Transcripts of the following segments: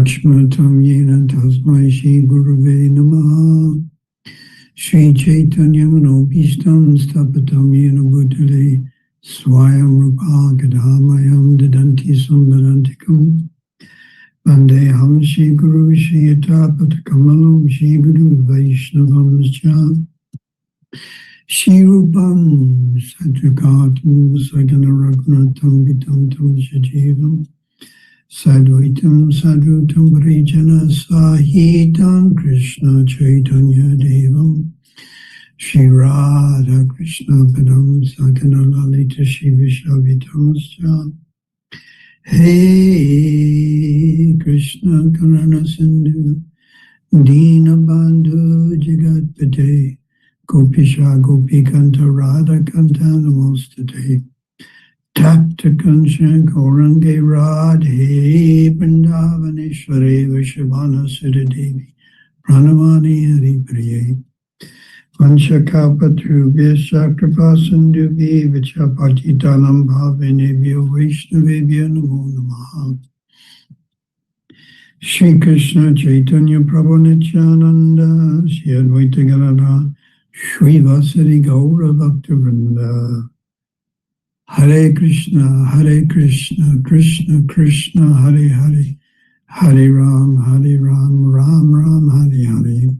Prakshmatam yena tasmai Shri Gurave Namaha. Shri Chaitanya Manobhishtam Stapatam yena Bhutale Swayam Rupa Gadhamayam Dadanti Sambarantikam. Vandeham Shri Guru Shri Yatapatakamalum Shri Guru Vaishnavam Scha. Shri Rupam Satyakatam Sagana Raghunatam Vitam Tam Shajivam Sadvaitam Sadhutam Parijana Sahitam Krishna Chaitanya Devam Shri Radha Krishna Padam Sagana Lalita Shri Vishavitam Scha. Hey Krishna Karana Sindhu Dina Bandhu Jagatpate Gopisha Gopikanta Radha Kanta Namostate Tapta Kanshan Kaurange Radhe Vrindavaneshware Vishavana Suradevi Pranamani Hari Priye Vanshakapatrubhyascha Kripa Sindhubhye Vichapatitanam Bhavanebhyo Vaishnavebhyo Namo Namaha. Shri Krishna Chaitanya Prabhu Nityananda Shri Advaita Gadadhara Shri Vasari Gaura Bhaktivinoda. Hare Krishna, Krishna Krishna, Hare Hare, Hare Ram, Ram Ram, Hare Hare.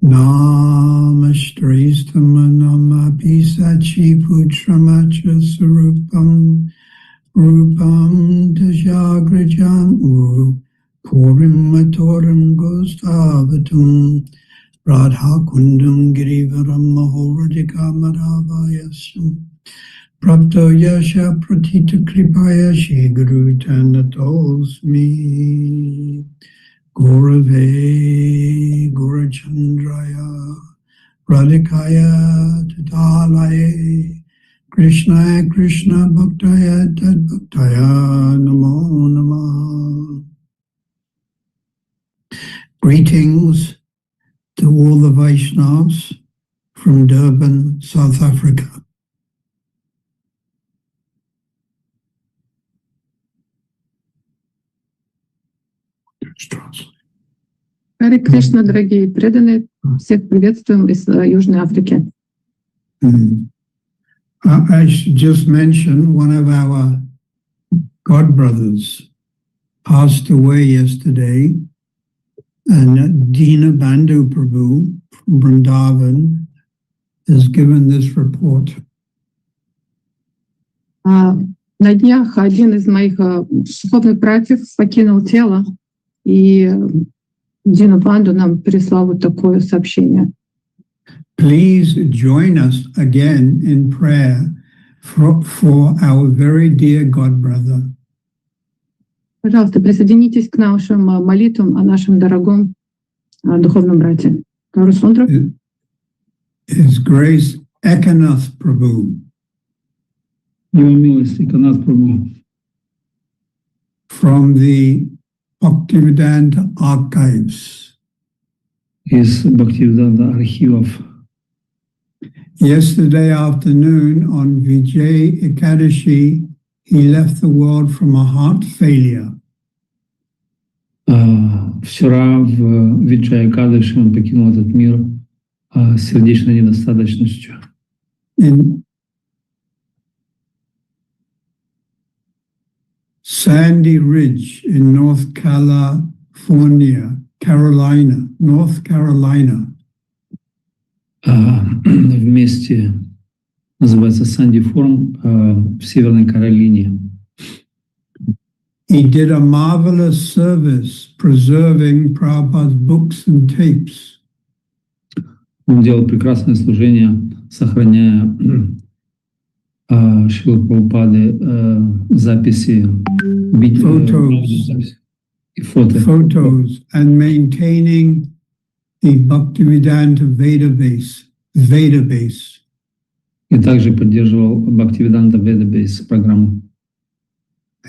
Namastrastam Namapi Sachi Putramacha Sarupam Rupam Tajagrajam Purim Matorim Gostavatum Radha Kundam Girivaram Mahoradika Madhavayasam Prapto Yasha Pratita Kripaya Shri Guru Tanatosmi Gurave Gurachandraya Radhikaya Tatalaye Krishna Krishna Bhaktaya Tad Bhaktaya Namo Namah. Greetings to all the Vaishnavas from Durban, South Africa. Харе Кришна, дорогие преданные, всех приветствуем из Южной Африки. I should just mention one of our god brothers passed away yesterday, and Dina Bandhu Prabhu from Vrindavan has given this report. На днях один из моих духовных братьев покинул тело, и Дина Банду нам прислал вот такое сообщение. Please join us again in prayer for our very dear god brother. Пожалуйста, присоединитесь к нашим молитвам о нашем дорогом духовном брате. His Grace Ekanath Prabhu. Его милость Эканат Прабhu. From the Bhaktivedanta archives. Из Бхактивиданта архивов. Yesterday afternoon on Vijay Ekadashi, he left the world from a heart failure. Вчера в Виджай Экадаши он покинул этот мир с сердечной недостаточностью. In Sandy Ridge in North Carolina, North Carolina. В месте, называется Санди Форм, в Северной Каролине. He did a marvelous service preserving Prabhupada's books and tapes. Он делал прекрасное служение, сохраняя Шрилы Прабхупады записи, photos, and maintaining the Bhaktivedanta Vedabase. И также поддерживал Bhaktivedanta Vedabase программу.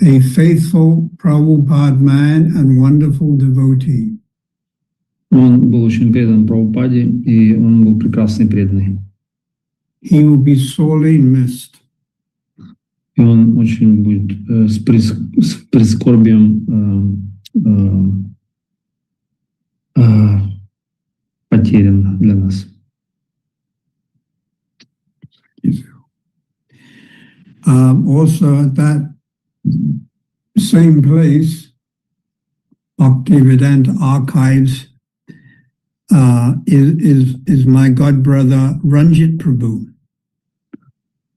A faithful Prabhupada man and wonderful devotee. Он был очень предан Прабхупаде, и он был прекрасный преданный. He will be sorely missed. и он очень будет с прискорбием потерян для нас. Also at that same place, Bhaktivedanta Archives, is my god brother Ranjit Prabhu.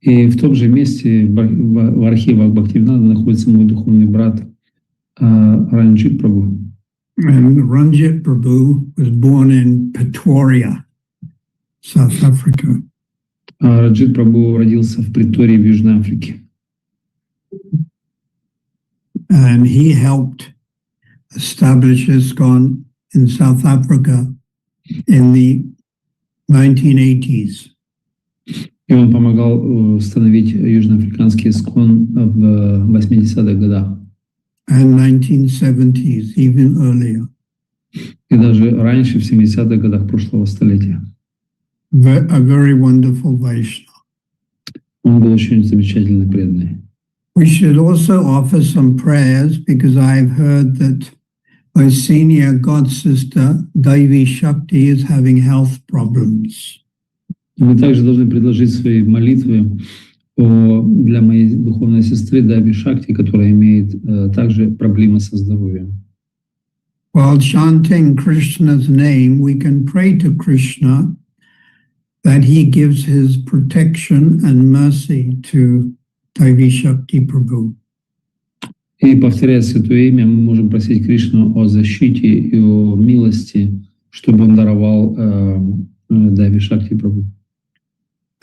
И в том же месте в архивах Бхактивинода находится мой духовный брат Ранджит Прабhu. And Ranjit Prabhu was born in Pretoria, South Africa. Раджит Прабhu родился в Притории в Южной Африке. And he helped establish ISKCON in South Africa in the 1980s. И он помогал установить южноафриканский ISKCON в 80-х годах. And 1970s, even earlier. И даже раньше, в 70-х годах прошлого столетия. A very wonderful Vaishnava. Он был очень замечательный, преданный. We should also offer some prayers because I've heard that my senior god sister, Devi Shakti, is having health problems. Мы также должны предложить свои молитвы для моей духовной сестры Деви Шакти, которая имеет также проблемы со здоровьем. While chanting Krishna's name, we can pray to Krishna that he gives his protection and mercy to Devi Shakti Prabhu. И повторяя святое имя, мы можем просить Кришну о защите и о милости, чтобы он даровал Деви Шакти Прабhu.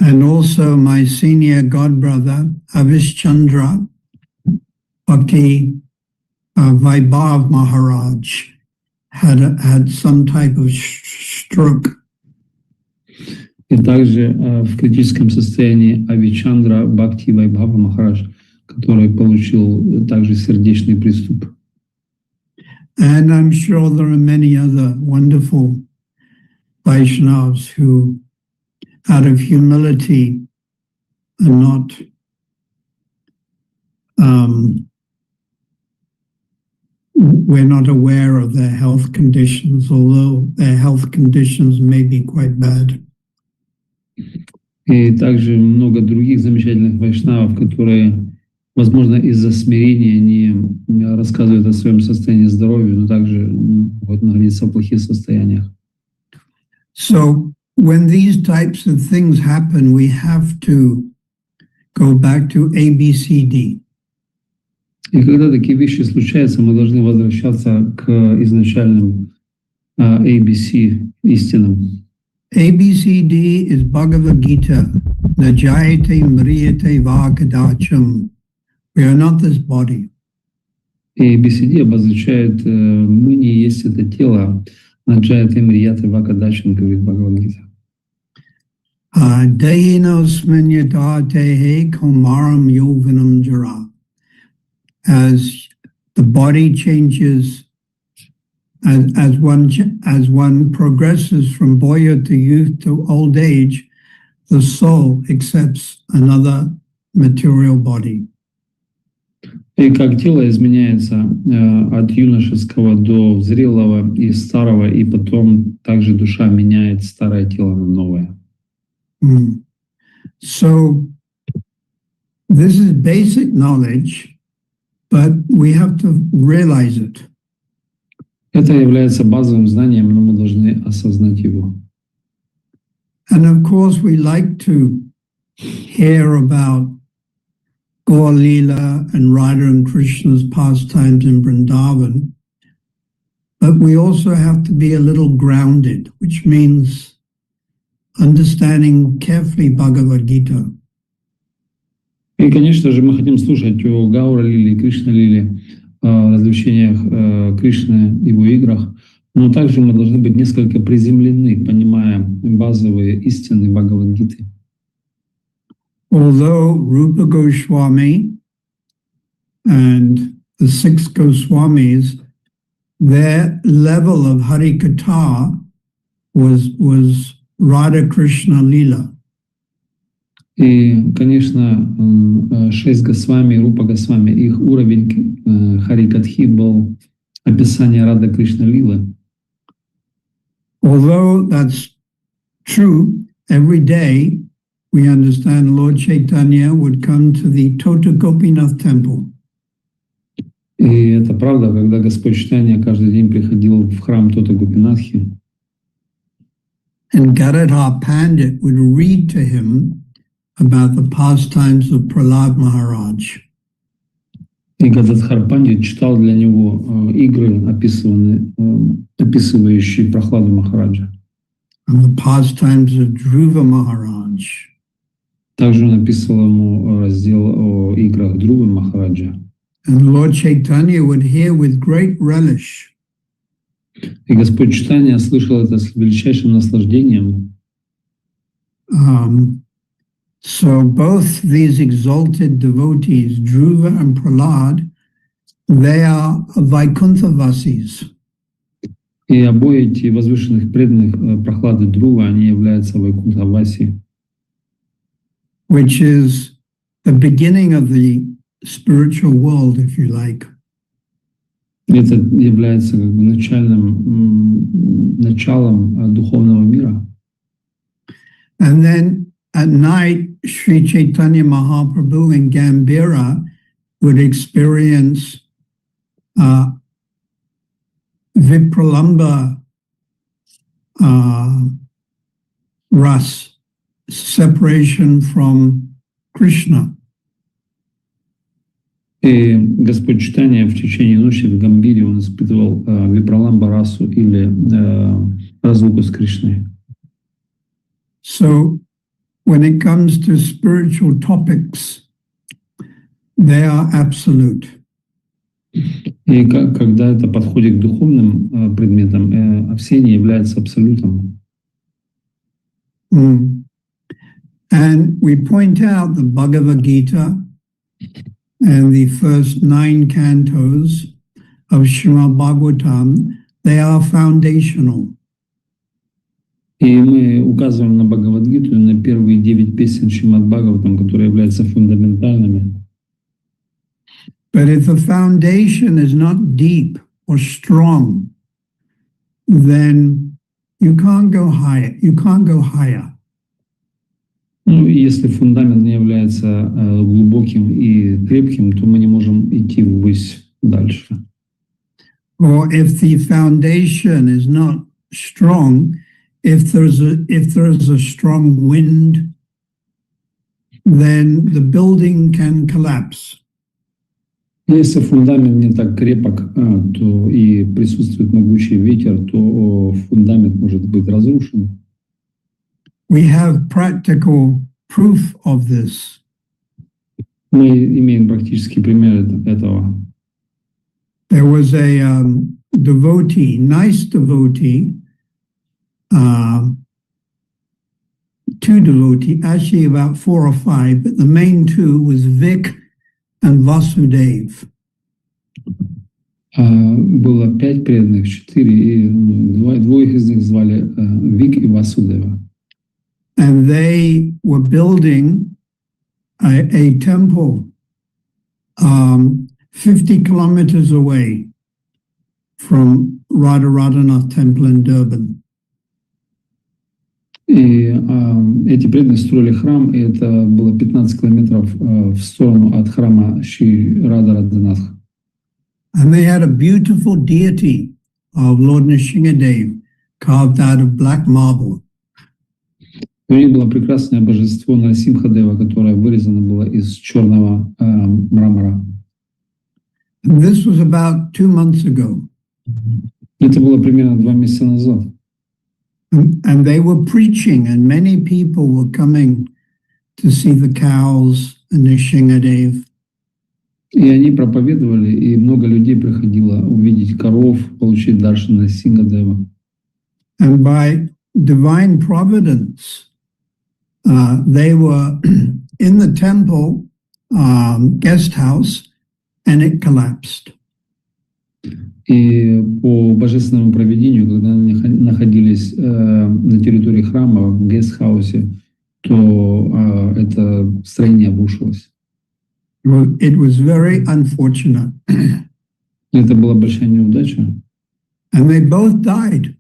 And also my senior god brother, Avishchandra Bhakti Vaibhav Maharaj, had some type of stroke. И также в критическом состоянии Авичандра Бхакти Вайбхава Махарадж, который получил также сердечный приступ. And I'm sure there are many other wonderful Vaishnavas who, out of humility, are not we're not aware of their health conditions, although their health conditions may be quite bad. И также много других замечательных вайшнавов, которые, возможно, из-за смирения не рассказывают о своем состоянии здоровья, но также могут находиться в плохих состояниях. So when these types of things happen, we have to go back to ABCD. И когда такие вещи случаются, мы должны возвращаться к изначальным ABC истинам. ABCD is Bhagavad Gita. Najayate mriyate vakadacham. We are not this body. И ABCD обозначает «мы не есть это тело». Наджаяте мрияте вакадачам, говорит Бхагавад-гита. Dehinosmin yadatehe komaram yovanam jara. As the body changes, as one progresses from boyhood to youth to old age, the soul accepts another material body. И как тело изменяется от юношеского до зрелого и старого, и потом также душа меняет старое тело на новое. So this is basic knowledge, but we have to realize it. Это является базовым знанием, но мы должны осознать его. And of course, we like to hear about Gaur Leela and Radha and Krishna's pastimes in Vrindavan, but we also have to be a little grounded, which means understanding carefully Bhagavad Gita. И, конечно же, мы хотим слушать о Гаура Лиле и Кришна Лиле, о развлечениях Кришны, его играх, но также мы должны быть несколько приземлены, понимая базовые истины Бхагавад-гиты. Although Rupa Goswami and the 6 Goswamis, their level of Harikatha was Radha Krishna Lila. И, конечно, 6 Госвами, Рупа Госвами, их уровень Харикатхи был описание Рады Кришна Лилы. Although that's true, every day we understand Lord Chaitanya would come to the Tota Gopinath temple. И это правда, когда Господь Чайтанья каждый день приходил в храм Тота Гопинатхи, And Gadadhar Pandit would read to him about the pastimes of Prahlad Maharaj. и Гададхар Пандит читал для него игры, описывающие Прохладу Махараджа. And the pastimes of Dhruva Maharaj. Также он описывал ему раздел о играх Друвы Махараджа. And Lord Chaitanya would hear with great relish. И Господь Чайтанья слышал это с величайшим наслаждением. So both these exalted devotees, Dhruva and Prahlad, they are Vaikuntha-vasis. И обои эти возвышенных преданных Прохлады Друва, они являются Вайкунтха-васи, Which is the beginning of the spiritual world, if you like. это является как бы началом духовного мира. And then at night, Sri Chaitanya Mahaprabhu in Gambhira would experience Vipralamba ras, separation from Krishna. И Господь Чайтанья в течение ночи в Гамбире он испытывал Випраламба расу или разлуку с Кришной. So when it comes to spiritual topics, they are absolute. И когда это подходит к духовным предметам, все они являются абсолютом. And we point out the Bhagavad Gita and the first 9 cantos of Srimad Bhagavatam, they are foundational. И мы указываем на Бхагавад-гиту и на первые 9 песен Шримад Бхагаватам, которые являются фундаментальными. But if the foundation is not deep or strong, then you can't go higher. You can't go higher. Ну, если фундамент не является глубоким и крепким, то мы не можем идти ввысь дальше. Or if the foundation is not strong, if there's a strong wind, then the building can collapse. Если фундамент не так крепок, то и присутствует могучий ветер, то фундамент может быть разрушен. We have practical proof of this. Мы имеем практический пример этого. There was a devotee, nice devotee, 2 devotees, actually about 4 or 5, but the main 2 was Vic and Vasudev. Было 5 преданных, 4, и двоих из них звали Вик и Васудева. And they were building a temple 50 kilometers away from Radharanath Temple in Durban. И эти преданные строили храм, и это было 15 километров в сторону от храма Шри Радхарадханатха. And they had a beautiful deity of Lord Nrsimhadev carved out of black marble. У них было прекрасное божество Нарасимхадева, которое вырезано было из черного мрамора. And this was about 2 months ago. Это было примерно 2 месяца назад. And they were preaching, and many people were coming to see the cows and Nrsimhadev. И они проповедовали, и много людей приходило увидеть коров, получить даршана Сингадева. And by divine providence, they were in the temple guest house, and it collapsed. И по божественному провидению, когда они находились на территории храма, в гестхаусе, то это строение обрушилось. Well, it was very unfortunate. Это была большая неудача. And they both died.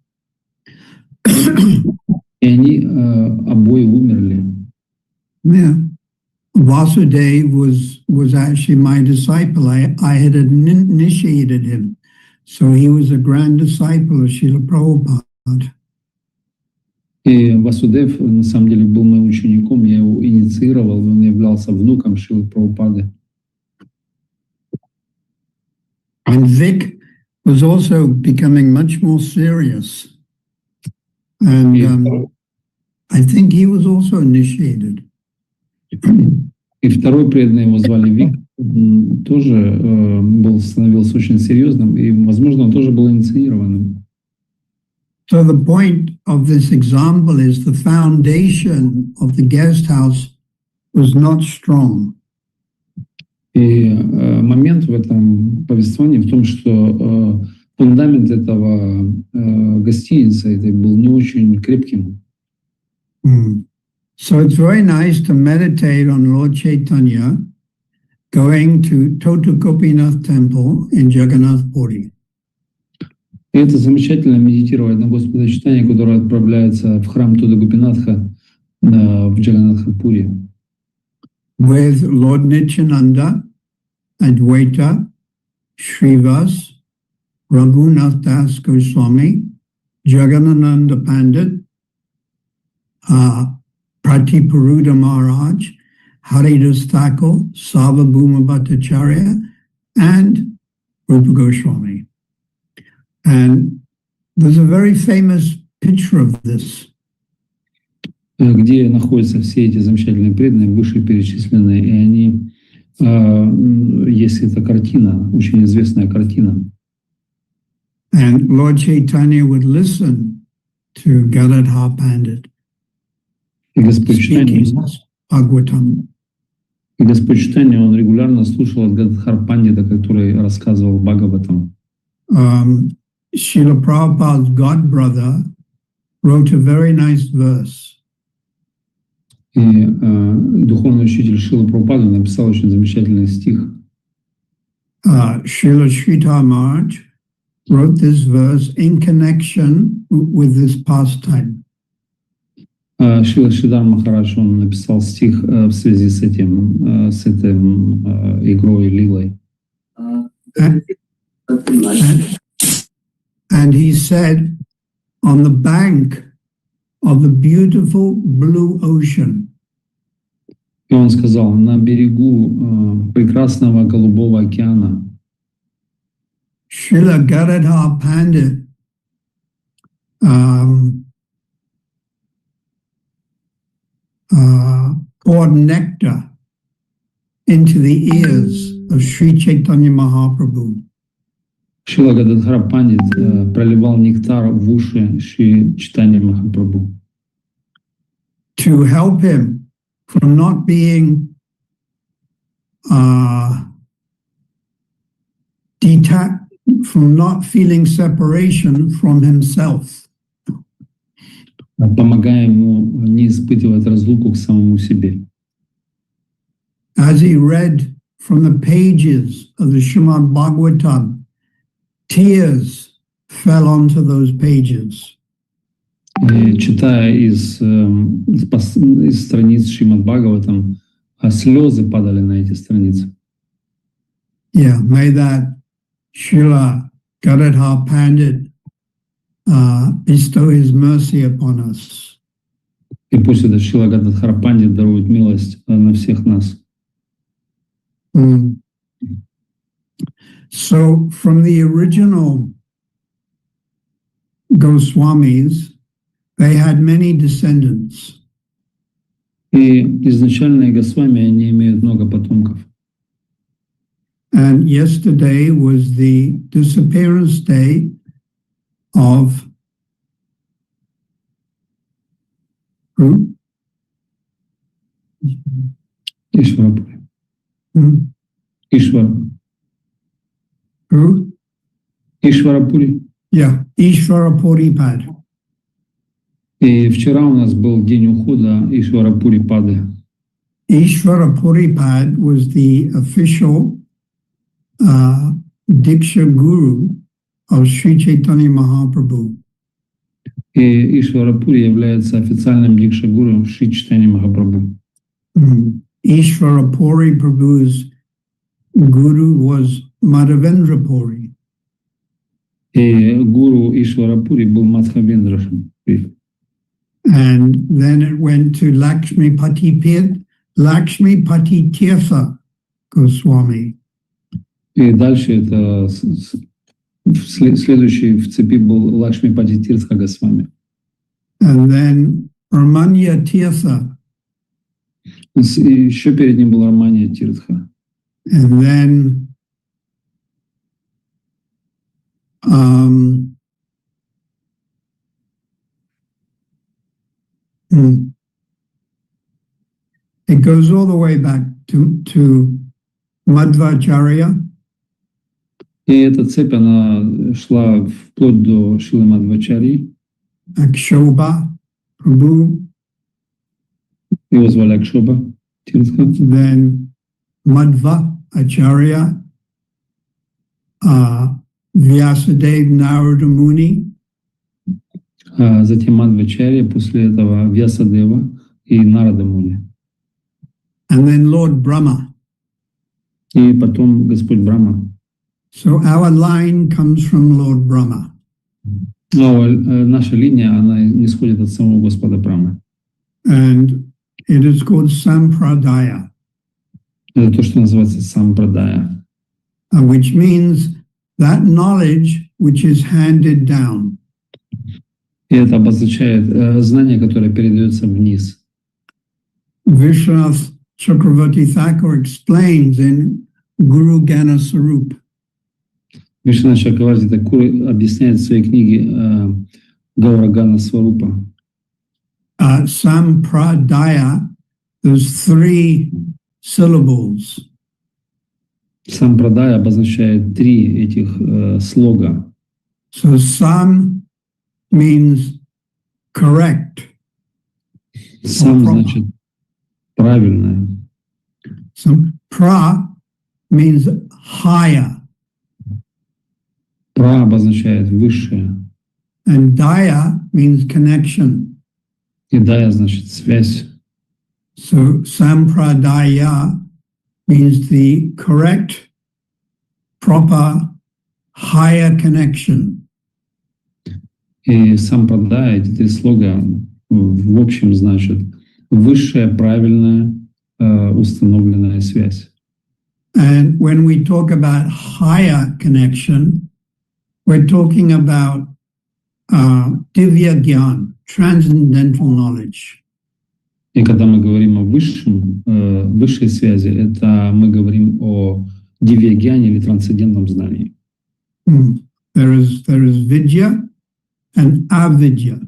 И они обои умерли. Yeah. Vasudev was actually my disciple. I had initiated him. So he was a grand disciple of Srila Prabhupada. И Васудев, на самом деле, был моим учеником, я его инициировал, он являлся внуком Шрилы Прабхупады. And Vic was also becoming much more serious. And I think he was also initiated. И второй преданный, его звали Вик, тоже становился очень серьезным, и, возможно, он тоже был инициированным. So the point of this example is the foundation of the guest house was not strong. И момент в этом повествовании в том, что фундамент этого гостиницы этой был не очень крепким. So it's very nice to meditate on Lord Chaitanya going to Tota Gopinath Temple in Jagannath Puri. И это замечательно медитировать на Господа Чайтанья, который отправляется в храм Тода Гопинатха в Джаганнатхапури. With Lord Nityananda, Advaita, Srivas, Raghunath Das Goswami, Jagannananda Pandit, Pratiparuda Maharaj, Haridas Thakur, Sarvabhauma Bhattacharya, and Rupa Goswami. And there's a very famous picture of this. Где находятся все эти замечательные преданные, вышеперечисленные, и они, есть эта картина, очень известная картина. And Lord Chaitanya would listen to Gadadhar Pandit speaking Bhagavatam. И Господь Чайтанья, он регулярно слушал от Гададхар Пандита, который рассказывал Бхагаватам. Srila Prabhupada's godbrother wrote a very nice verse. И духовный учитель Шрилы Прабхупады написал очень замечательный стих. Srila Sridhar Maharaj wrote this verse in connection with this pastime. Шрила Шридар Махарадж, он написал стих в связи с этим игрой лилой. And he said, on the bank of the beautiful blue ocean. И он сказал, на берегу прекрасного голубого океана. Srila Gadadhar Pandit poured nectar into the ears of Sri Chaitanya Mahaprabhu. Шрила Гададхар Пандит проливал нектар в уши Шри Чайтанья Махапрабху. To help him from not being detached, from not feeling separation from himself. Помогая ему не испытывать разлуку к самому себе. As he read from the pages of the Srimad Bhagavatam, tears fell onto those pages. Читая из страниц Шримад Бхагаватам, слезы падали на эти страницы. Yeah, may that Srila Gadadhar Pandit bestow his mercy upon us. И пусть этот Шрила Гададхар Пандит дарует милость на всех нас. So from the original Goswamis, they had many descendants. И изначальные Госвами, они имеют много потомков. And yesterday was the disappearance day of who? Ишварапури. Ишвар. Who? Ишварапури. Yeah, Ishvara Puripad. И вчера у нас был день ухода Ишварапури Пады. Ishvara Puripad was the official Diksha Guru of Sri Chaitanya Mahaprabhu. И Ишварапури является официальным дикша-гуру Шри Чайтанья Махапрабху. Ishvara Puri Prabhu's guru was Madhavendra Puri. И гуру Ишварапури был Мадхавендра. And then it went to Lakshmi Pati Tirtha Goswami. И дальше это следующий в цепи был Лакшмипати Тиртха Госвами. And then Ramanya Tirtha. И еще перед ним был Рамания Тиртха. And then it goes all the way back to Madhvacharya. И эта цепь, она шла вплоть до Шилы Мадхвачарьи. Akshobha Prabhu. Его звали Акшоба Тиртха. Then Madhva Acharya, Vyasadev Narada Muni. Затем Мадхвачарья, после этого Вьясадева и Нарада Муни. And then Lord Brahma. И потом Господь Брахма. So our line comes from Lord Brahma. Но наша линия, она исходит от самого Господа Брахмы. And it is called Sampradaya. Это то, что называется сампрадая. Which means that knowledge which is handed down. И это обозначает знание, которое передается вниз. Vishwanath Chakravarti Thakur explains in Guru Gana Sarup. Вишванат Чакраварти Такур объясняет в своей книге Гаурагана Сварупа. Sampradaya, there's 3 syllables. Сампрадая обозначает 3 этих слога. So sam means correct. Сам значит правильное. So pra means higher. Пра обозначает высшее. And daya means connection. И дая значит связь. So sampradaya means the correct, proper, higher connection. И сампрадая, эти 3 слога в общем значит высшая, правильная, установленная связь. And when we talk about higher connection, we're talking about divya gyan, transcendental knowledge. И когда мы говорим о высшей связи, это мы говорим о дивья-гьяне или трансцендентном знании. There is vidya and avidya.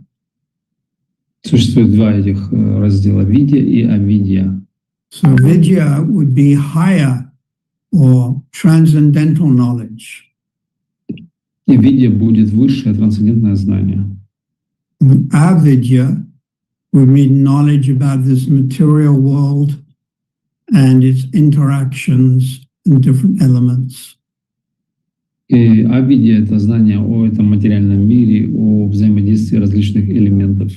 Существует 2 этих раздела: видья и авидья. So vidya would be higher or transcendental knowledge. И видья будет высшее трансцендентное знание. Avidya would mean knowledge about this material world and its interactions and different elements. И авидья — это знание о этом материальном мире, о взаимодействии различных элементов.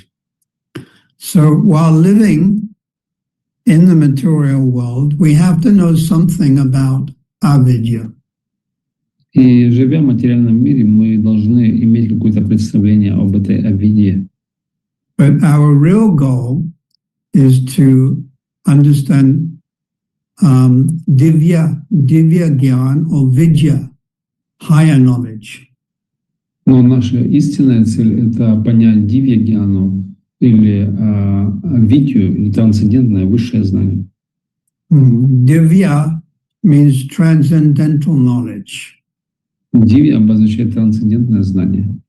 So while living in the material world, we have to know something about avidya. И живя в материальном мире, мы должны иметь какое-то представление об этой авидье. But our real goal is to understand divya gyan or vidya, higher knowledge. Но наша истинная цель — это понять дивья-гьяну или видью, или трансцендентное высшее знание. Divya means transcendental knowledge. Дивья обозначает трансцендентное знание.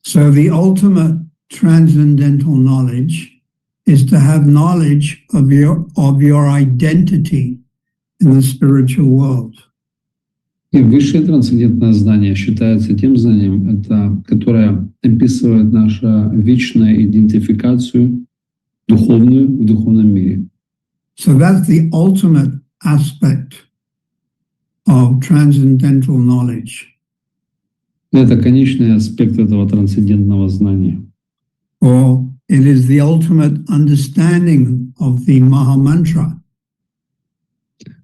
So the ultimate transcendental knowledge is to have knowledge of your identity in the spiritual world. И высшее трансцендентное знание считается тем знанием, которое описывает нашу вечную идентификацию духовную в духовном мире. So that's the ultimate aspect of transcendental knowledge. Это конечный аспект этого трансцендентного знания. Or it is the ultimate understanding of the Mahamantra.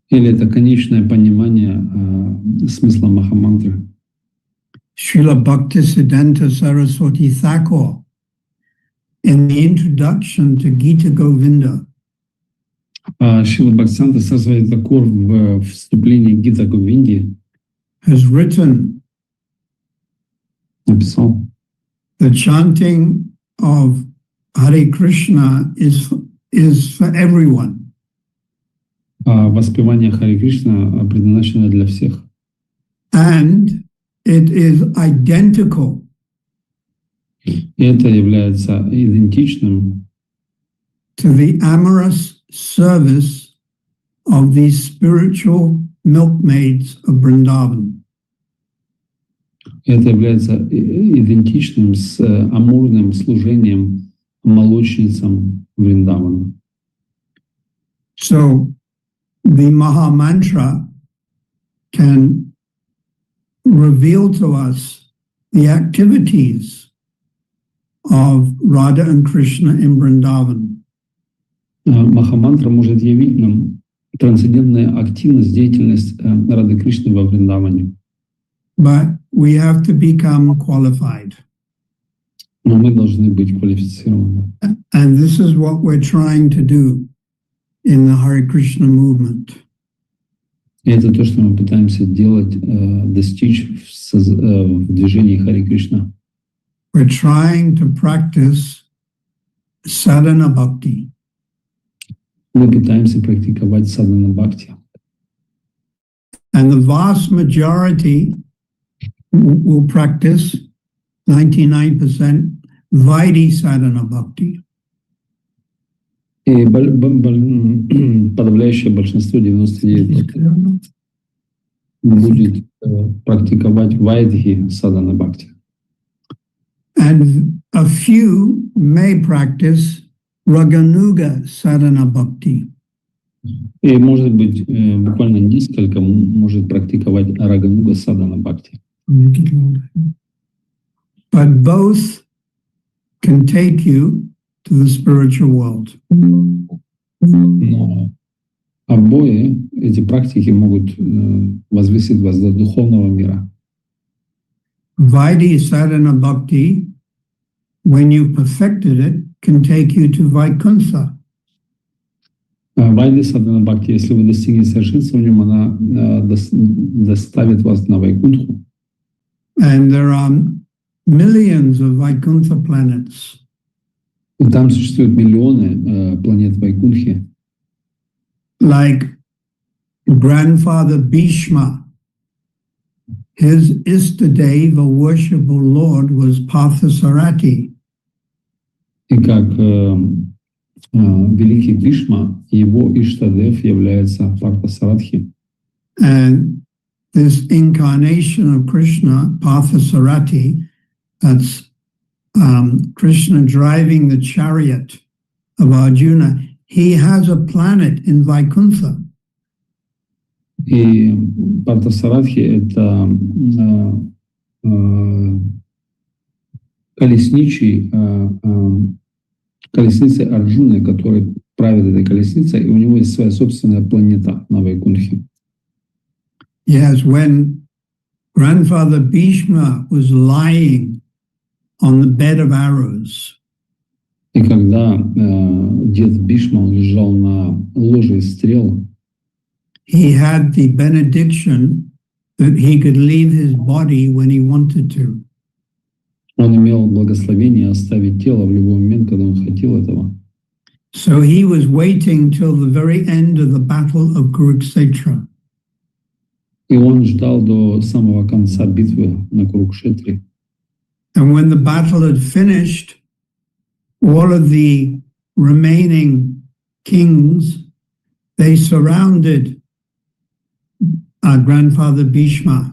Или это конечное понимание смысла Махамантры. Srila Bhaktisiddhanta Saraswati Thakur, in the introduction to Gita Govinda, Шрила Бхактисиданта Сарасвати Тхакур в вступлении к Гита Говинде has written написал, the chanting of Hare Krishna is for everyone. воспевание Харе Кришна предназначено для всех. And it is identical И это является идентичным to the amorous service of these spiritual milkmaids of Vrindavan. Это является идентичным с амурным служением молочницам Вриндавана. So the Mahamantra can reveal to us the activities of Radha and Krishna in Vrindavan. Махамантра может явить нам трансцендентную активность, деятельность Рады Кришны во Вриндаване. But we have to become qualified. Но мы должны быть квалифицированы. And this is what we're trying to do in the Hare Krishna movement. И это то, что мы пытаемся делать, достичь в движении Харе Кришна. We're trying to practice sadhana bhakti. Мы пытаемся практиковать садхана бхакти. And the vast majority will practice 99% Vaidhi sadhana bhakti. И подавляющее большинство, 99%, будет практиковать вайдхи садхана бхакти. And a few may practice Raganuga sadhana bhakti. И, может быть, буквально несколько может практиковать рагануга садхана бхакти. But both can take you to the spiritual world. Но обои эти практики могут возвысить вас до духовного мира. Vaidhi sadhana bhakti, when you perfected it, can take you to Vaikuntha. Вайди садхана бхакти, если вы достигнете совершенства в нем, она доставит вас на Вайкунтху. And there are millions of Vaikuntha planets. И там существуют миллионы планет Вайкунтхи. Like grandfather Bhishma, his Istadeva, worshipful Lord, was Partha Sarathi. И как великий Бхишма, его Иштадев является Партха Саратхи. And this incarnation of Krishna, Partha Sarathi, that's Krishna driving the chariot of Arjuna, he has a planet in Vaikuntha. И Партха Саратхи — это колесница Арджуны, который правит этой колесницей, и у него есть своя собственная планета на Вайкунтхе. Yes, when grandfather Bhishma was lying on the bed of arrows, И когда дед Бхишма, он лежал на ложе из стрел, he had the benediction that he could leave his body when he wanted to. он имел благословение оставить тело в любой момент, когда он хотел этого. So he was waiting till the very end of the battle of Kurukshetra. И он ждал до самого конца битвы на Курукшетре. And when the battle had finished, all of the remaining kings, they surrounded our grandfather Bhishma.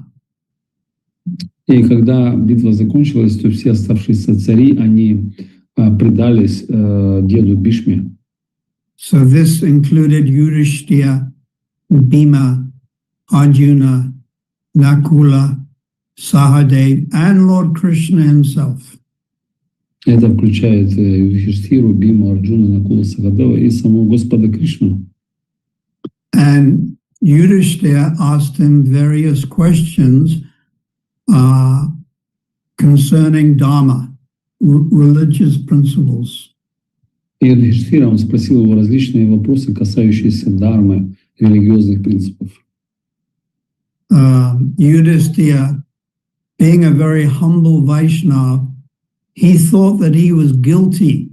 И когда битва закончилась, то все оставшиеся цари, они предались деду Бхишме. So this included Yudhishthira, Bhima, Arjuna, Nakula, Sahadev, and Lord Krishna himself. Это включает Юдхиштхиру, Биму, Арджуна, Накула, Сахадева и самого Господа Кришну. And Yudhishthira asked him various questions concerning Dharma, religious principles. И Юдхиштхира, он спросил его различные вопросы, касающиеся дharмы, религиозных принципов. Yudhishthira, being a very humble Vaishnava, he thought that he was guilty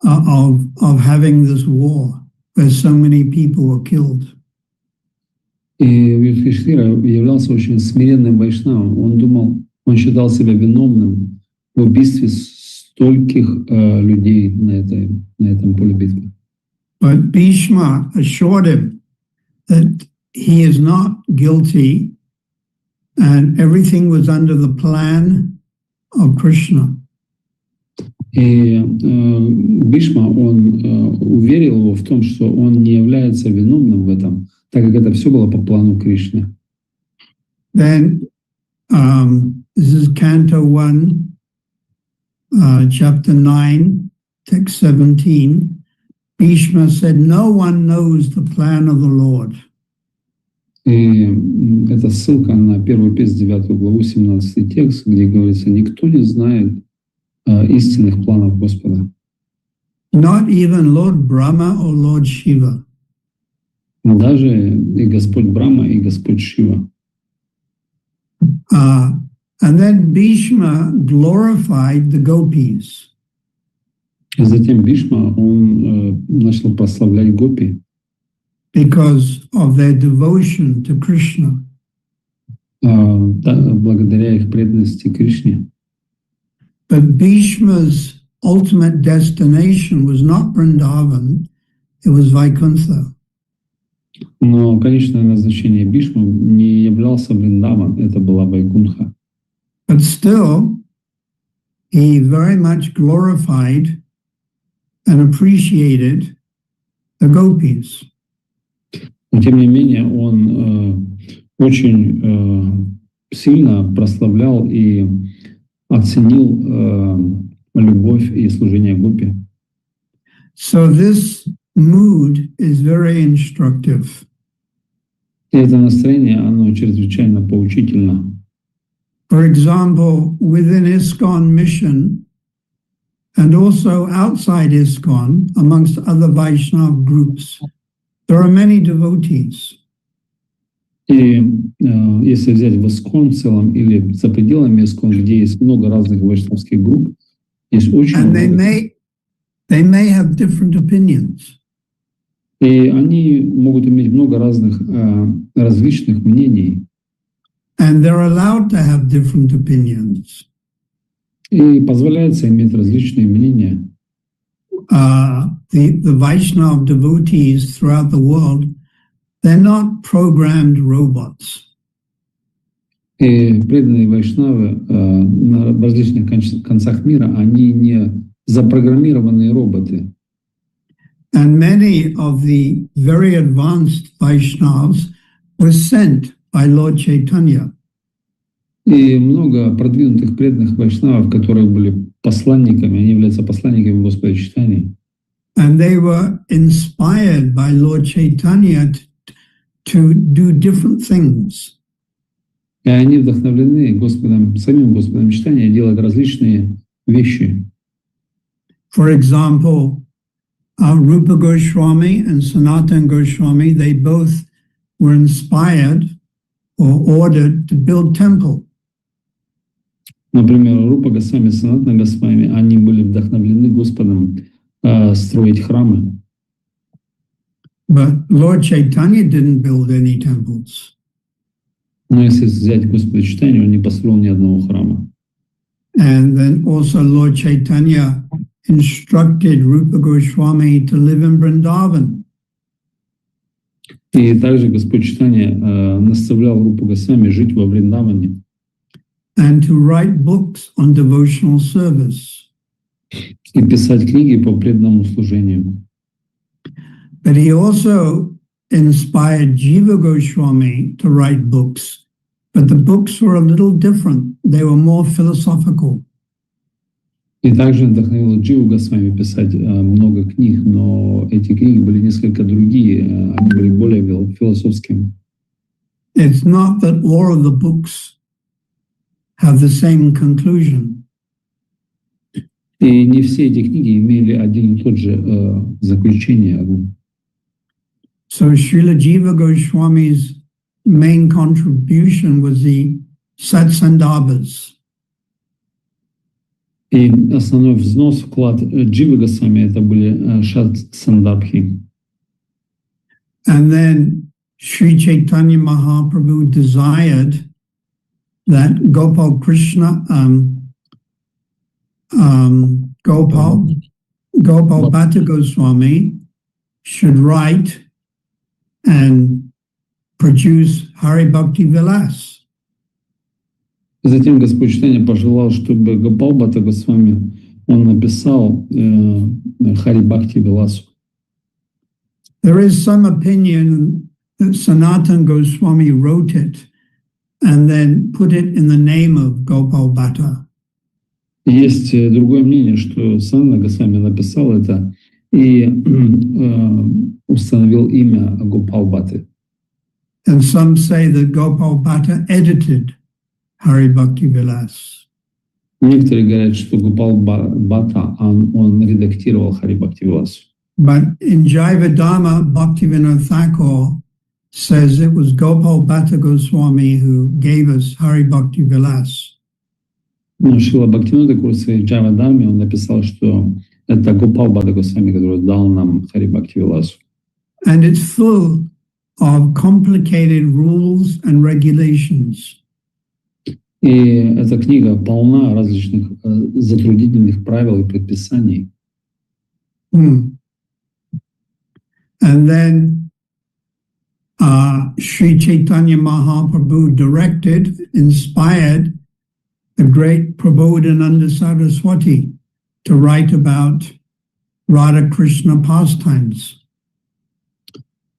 of having this war, where so many people were killed. И Юдхиштхира являлся очень смиренным вайшнавом. Он считал себя виновным в убийстве стольких людей на этом поле битвы. But Bhishma assured him that he is not guilty and everything was under the plan of Krishna. И Бишма, он уверил его в том, что он не является виновным в этом, так как это все было по плану Кришны. Then, this is Canto 1, Chapter 9, Text 17. Bhishma said, "No one knows the plan of the Lord." И это ссылка на первую песню, 9 главу, 17 текст, где говорится, никто не знает истинных планов Господа. Not even Lord Brahma or Lord Shiva. Даже и Господь Брахма, и Господь Шива. And then Bhishma glorified the gopis. И затем Бишма, он начал прославлять гопи. Because of their devotion to Krishna. Благодаря их преданности Кришне. But Bhishma's ultimate destination was not Vrindavan, it was Vaikuntha. Но конечное назначение Бишмы не являлся Вриндаван, это была Вайкунха. But still, he very much glorified and appreciated the gopis. Но тем не менее, он очень сильно прославлял и оценил любовь и служение гопи. So this mood is very instructive. И это настроение, оно чрезвычайно поучительно. For example, within ISKCON mission and also outside ISKCON, amongst other Vaishnava groups, there are many devotees. И если взять в ISKCON в целом или за пределами ISKCON, где есть много разных вайшнавских групп, есть очень And много. they may have different opinions. И они могут иметь много разных различных мнений. And they're allowed to have different opinions. И позволяется иметь различные мнения. The Vaishnava devotees throughout the world, they're not programmed robots. И преданные вайшнавы на различных концах мира, они не запрограммированные роботы. And many of the very advanced Vaishnavas were sent by Lord Chaitanya. И много продвинутых преданных вайшнавов, которые были посланниками, они являются посланниками Господа Чайтаньи. And they were inspired by Lord Chaitanya to do different things. И они вдохновлены Господом, самим Господом Чайтаньи делать различные вещи. For example, Rupa Goswami and Sanatana Goswami, they both were inspired or ordered to build temple. Например, Рупа Госвами, Санатана Госвами, они были вдохновлены Господом строить храмы. But Lord Chaitanya didn't build any temples. Но если взять Господа Чайтанью, он не построил ни одного храма. And then also Lord Chaitanya instructed Rupa Goswami to live in Vrindavan. И также Господь Чайтанья наставлял Рупу Госвами жить во Вриндаване. And to write books on devotional service. И писать книги по преданному служению. But he also inspired Jiva Goswami to write books. But the books were a little different. They were more philosophical. И также вдохновил Дживу Госвами писать много книг, но эти книги были несколько другие, они были более философскими. It's not that all of the books have the same conclusion. И не все эти книги имели один и тот же заключение. So Srila Jiva Goswami's main contribution was the Satsandarbhas. И основной взнос, вклад Дживы Госвами это были шат-сандабхи. And then Sri Chaitanya Mahaprabhu desired that Gopal Krishna, Gopal Bhatta Goswami should write and produce Hari Bhakti Vilas. Затем Господь Чайтанья пожелал, чтобы Гопал Бхатта Госвами он написал Хари Бхакти Виласу. There is some opinion that Sanatana Goswami wrote it and then put it in the name of Gopal Bhatta. Есть другое мнение, что Санатана Госвами написал это и установил имя Гопал Бхатты. And some say that Gopal Bhatta edited Hari Bhakti Vilas. Некоторые говорят, что Гопал Бхатта он редактировал Хари Бхакти Виласу. But in Jaivadama, Bhaktivinoda Thakur says it was Gopal Bhatta Goswami who gave us Hari Bhakti Vilas. Но Шрила Бхактивинода Тхакур в своей Джайвадаме он написал, что это Гопал Бхатта Госвами, который дал нам Хари Бхакти Виласу. And it's full of complicated rules and regulations. И эта книга полна различных затруднительных правил и предписаний. And then Sri Chaitanya Mahaprabhu directed, inspired the great Prabodhananda Saraswati to write about Radha Krishna pastimes.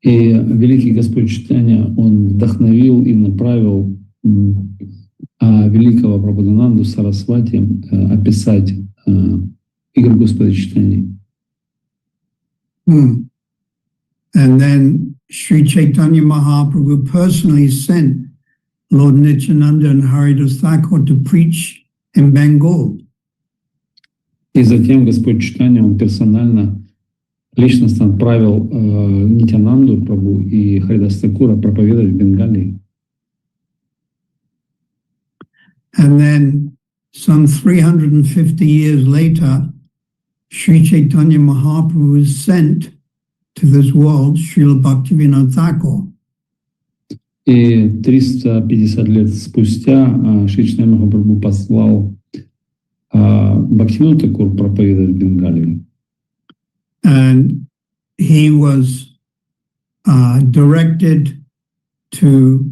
И великий Господь Чайтанья, он вдохновил и направил великого Прабодхананду Сарасвати описать игры Господа Чайтаньи. And then Sri Chaitanya Mahaprabhu personally sent Lord Nityananda and Haridas Thakur to preach in Bengal. И затем Господь Чайтанья, он персонально, личностно отправил Нитянанду Прабху и Харидас Тхакура проповедовать в Бенгалии. And then some 350 years later, Sri Chaitanya Mahaprabhu was sent to this world, Srila Bhaktivinoda Thakur. И 350 лет спустя Шри Чайтанья Махапрабху послал Бхактивинода Тхакур проповедовать в Бенгалии. And he was directed to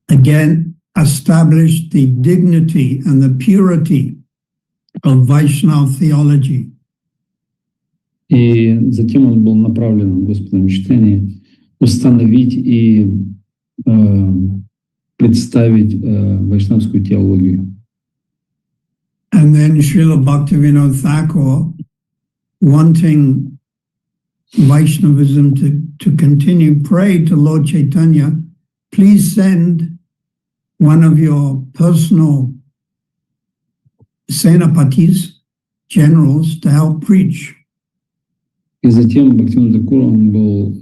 again establish the dignity and the purity of Vaishnava theology. И затем он был направлен Господом Чайтаньей установить и представить вайшнавскую теологию. And then Srila Bhaktivinoda Thakur, wanting Vaishnavism to continue, prayed to Lord Chaitanya, please send one of your personal senapatis, generals, to help preach. И затем Бхактивинода Тхакур, он был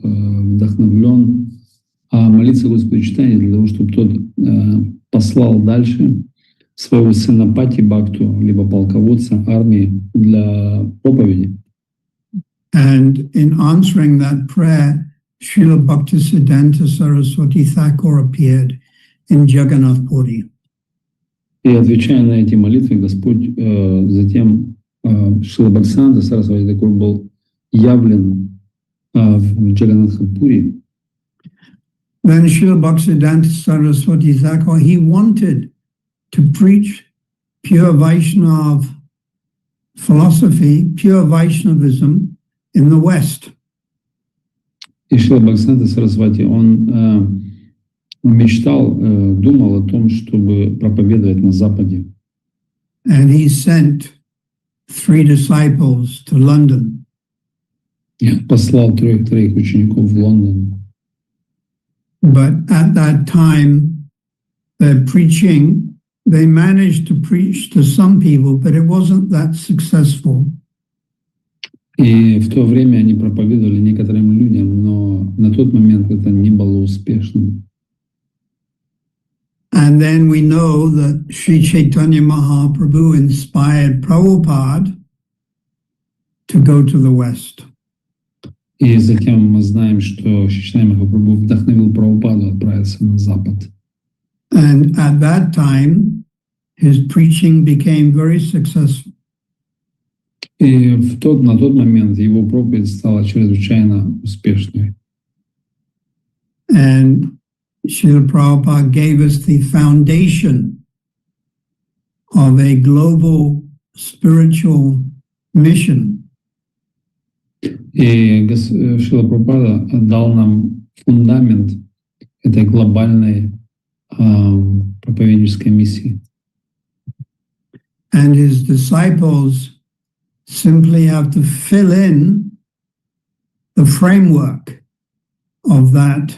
вдохновлен молиться Господу Чайтанье для того, чтобы тот послал дальше своего сына Пати Бхакту, либо полководца армии для проповеди. And in answering that prayer, Srila Bhaktisiddhanta Saraswati Thakur appeared in Jagannath Puri. И отвечая на эти молитвы, Господь затем Шрила Бхактисиddhanta Сарасвати Тхакур был явлен в Джаганнатхапури. Then Srila Bhaktisiddhanta Saraswati Thakur, he wanted to preach pure Vaishnava philosophy, pure Vaishnavism in the West. И Шрила Бхактисиddhanta Сарасвати, он мечтал, думал о том, чтобы проповедовать на Западе. And he sent 3 disciples to London. И послал троих учеников в Лондон. But at that time, their preaching, they managed to preach to some people, but it wasn't that successful. И в то время они проповедовали некоторым людям, но на тот момент это не было успешным. And then we know that Sri Chaitanya Mahaprabhu inspired Prabhupada to go to the West. И затем мы знаем, что Чайтанья Махапрабху вдохновил Прабхупаду отправиться на Запад. And at that time, his preaching became very successful. И на тот момент его проповедь стала чрезвычайно успешной. And Srila Prabhupada gave us the foundation of a global spiritual mission. И Шрила Прабхупада дал нам фундамент этой глобальной проповеднической миссии. And his disciples simply have to fill in the framework of that,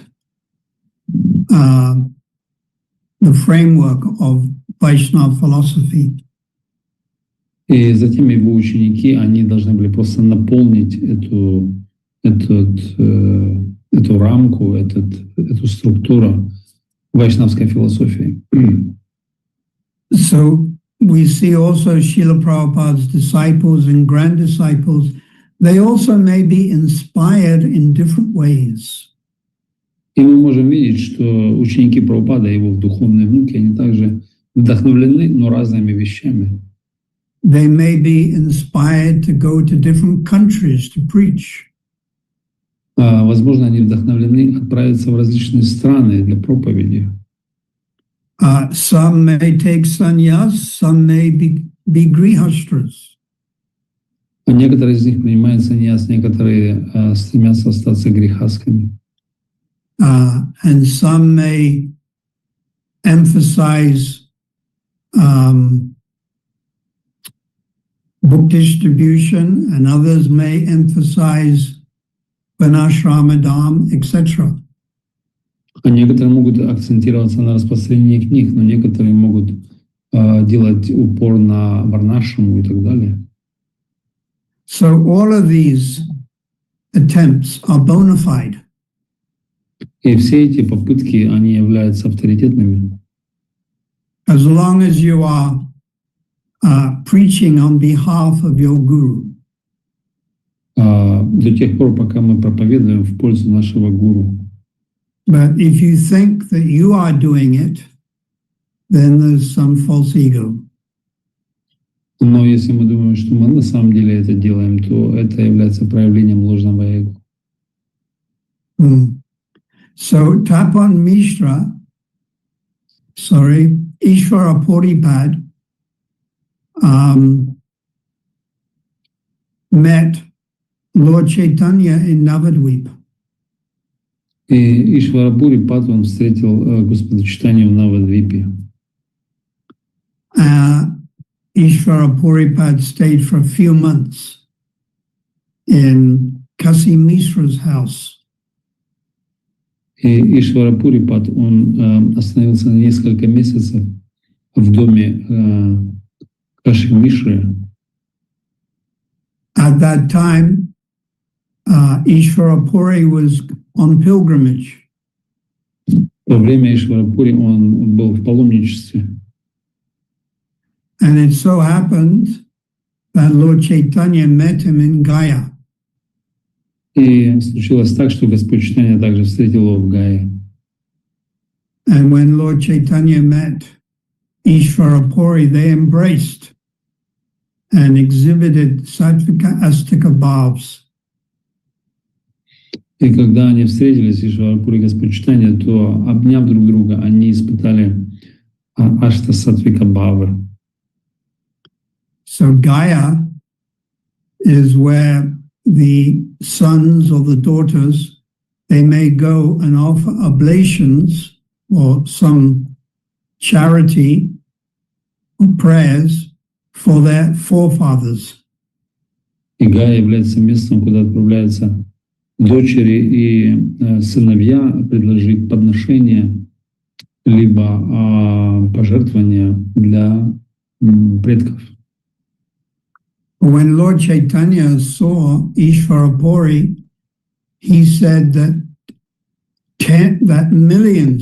the framework of Vaishnava philosophy. И затем его ученики, они должны были просто наполнить эту рамку, эту структуру вайшнавской философии. So we see also Srila Prabhupada's disciples and grand disciples, they also may be inspired in different ways. И мы можем видеть, что ученики Прабхупада и его духовные внуки, они также вдохновлены, но разными вещами. They may be inspired to go to different countries to preach. Возможно, они вдохновлены отправиться в различные страны для проповеди. Some may take sannyas, some may be grihastras. Некоторые из них принимают саньяс, некоторые стремятся остаться грехасками. And some may emphasize book distribution, and others may emphasize Varnashramadam, etc. А некоторые могут акцентироваться на распространении книг, но некоторые могут делать упор на варнашраму и так далее. So all of these attempts are bona fide. И все эти попытки, они являются авторитетными. As long as you are preaching on behalf of your guru. До тех пор, пока мы проповедуем в пользу нашего гуру. But if you think that you are doing it, then there's some false ego. Но если мы думаем, что мы на самом деле это делаем, то это является проявлением ложного эго. So Tapan Mishra, Ishvara Puripad met Lord Chaitanya in Navadvip. И Ишварапури Пад, он встретил Господа Чайтанью в Навадвипе. Ishvara Puripad stayed for a few months in Kasi Mishra's house. И Ишварапури Пад, он остановился на несколько месяцев в доме Каши Мишры. At that time, Ishvara Puri was on pilgrimage. Во время Ишварапури он был в паломничестве. And it so happened that Lord Chaitanya met him in Gaya. И случилось так, что Господь Чайтанья также встретил его в Гае. And when Lord Chaitanya met Ishvara Puri, they embraced and exhibited sattvika astika bhavs. И когда они встретились, Ишварапури и Господь Чайтанья, то, обняв друг друга, они испытали ашта сатвика бхавы. So Gaya is where the sons or the daughters, they may go and offer oblations or some charity or prayers for their forefathers. И Гая является местом, куда отправляются дочери и сыновья предложить подношения либо пожертвования для предков. When Lord Chaitanya saw Ishvara Puri, he said that 10 million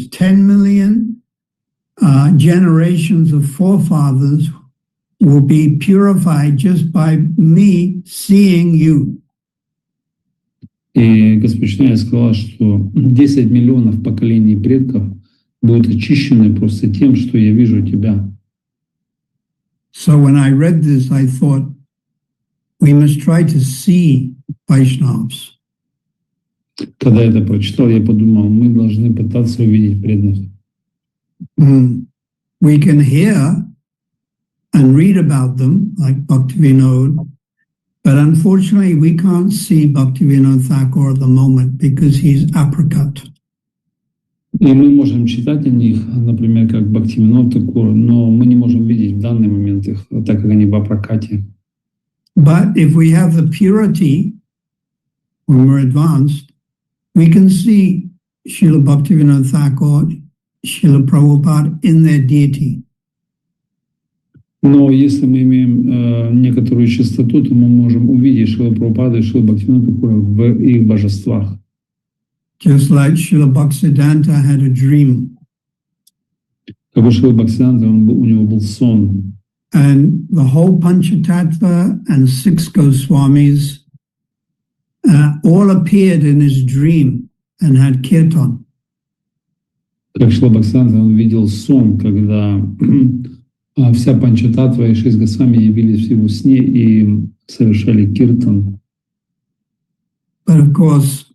generations of forefathers will be purified just by me seeing you. И Господь Чайтанья сказал, что 10 миллионов поколений предков будут очищены просто тем, что я вижу тебя. So when I read this, I thought, we must try to see Vaishnavas. Когда я это прочитал, я подумал, мы должны пытаться увидеть преданных. We can hear and read about them, like Bhaktivinoda, but unfortunately we can't see Bhaktivinoda Thakur at the moment because he's apricot. И мы можем читать о них, например, как Бхактивинод Тхакур, но мы не можем видеть в данный момент их, так как они в прокате. But if we have the purity, when we're advanced, we can see Srila Bhaktivinoda Thakur, Srila Prabhupada in their deity. Но если мы имеем некоторую чистоту, то мы можем увидеть Шрила Прабхупаду и Шрила Бхактивинода Тхакура в их божествах. Just like Srila Bhaktisiddhanta had a dream. Как у Шрила Бхактисиddhanta, у него был сон. And the whole Panchatattva and 6 Goswamis all appeared in his dream and had kirtan. Как Шрила Бхактисиddhanta, он видел сон, когда вся Панчататтва и 6 Госвами явились в его сне и совершали киртан. But of course,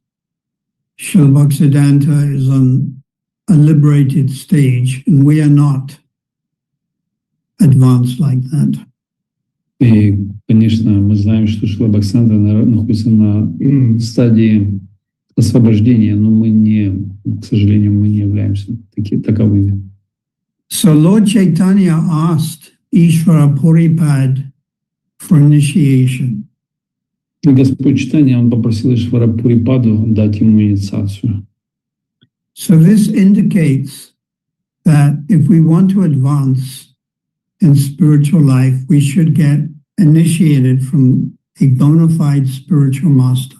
Srila Bhaktisiddhanta is on a liberated stage, and we are not advanced like that. И, конечно, мы знаем, что Шрила Бхактисиddhanta находится на стадии освобождения, но мы не, к сожалению, мы не являемся таковыми. So Lord Chaitanya asked Ishvara Puripad for initiation. И Господь Чайтанья, он попросил Ишвара Пурипаду дать ему инициацию. So this indicates that if we want to advance in spiritual life, we should get initiated from a bona fide spiritual master.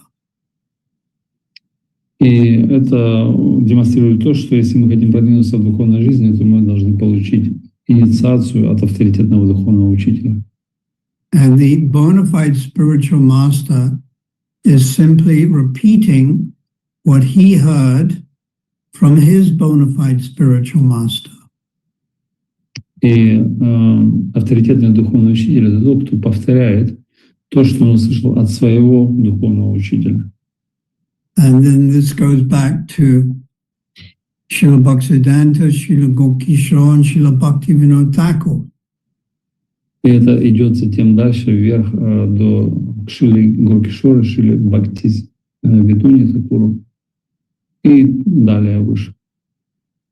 И это демонстрирует то, что если мы хотим продвинуться в духовной жизни, то мы должны получить инициацию от авторитетного духовного учителя. And the bona fide spiritual master is simply repeating what he heard from his bona fide spiritual master. И авторитетный духовный учитель — это тот, кто повторяет то, что он услышал от своего духовного учителя. And then this goes back to Srila Bhaktisiddhanta, Srila Gokishore, and Srila Bhaktivinoda Thakur. И это идет затем дальше вверх до Шрили Горкишора, Шрили Бхактивинода Тхакуру и далее выше.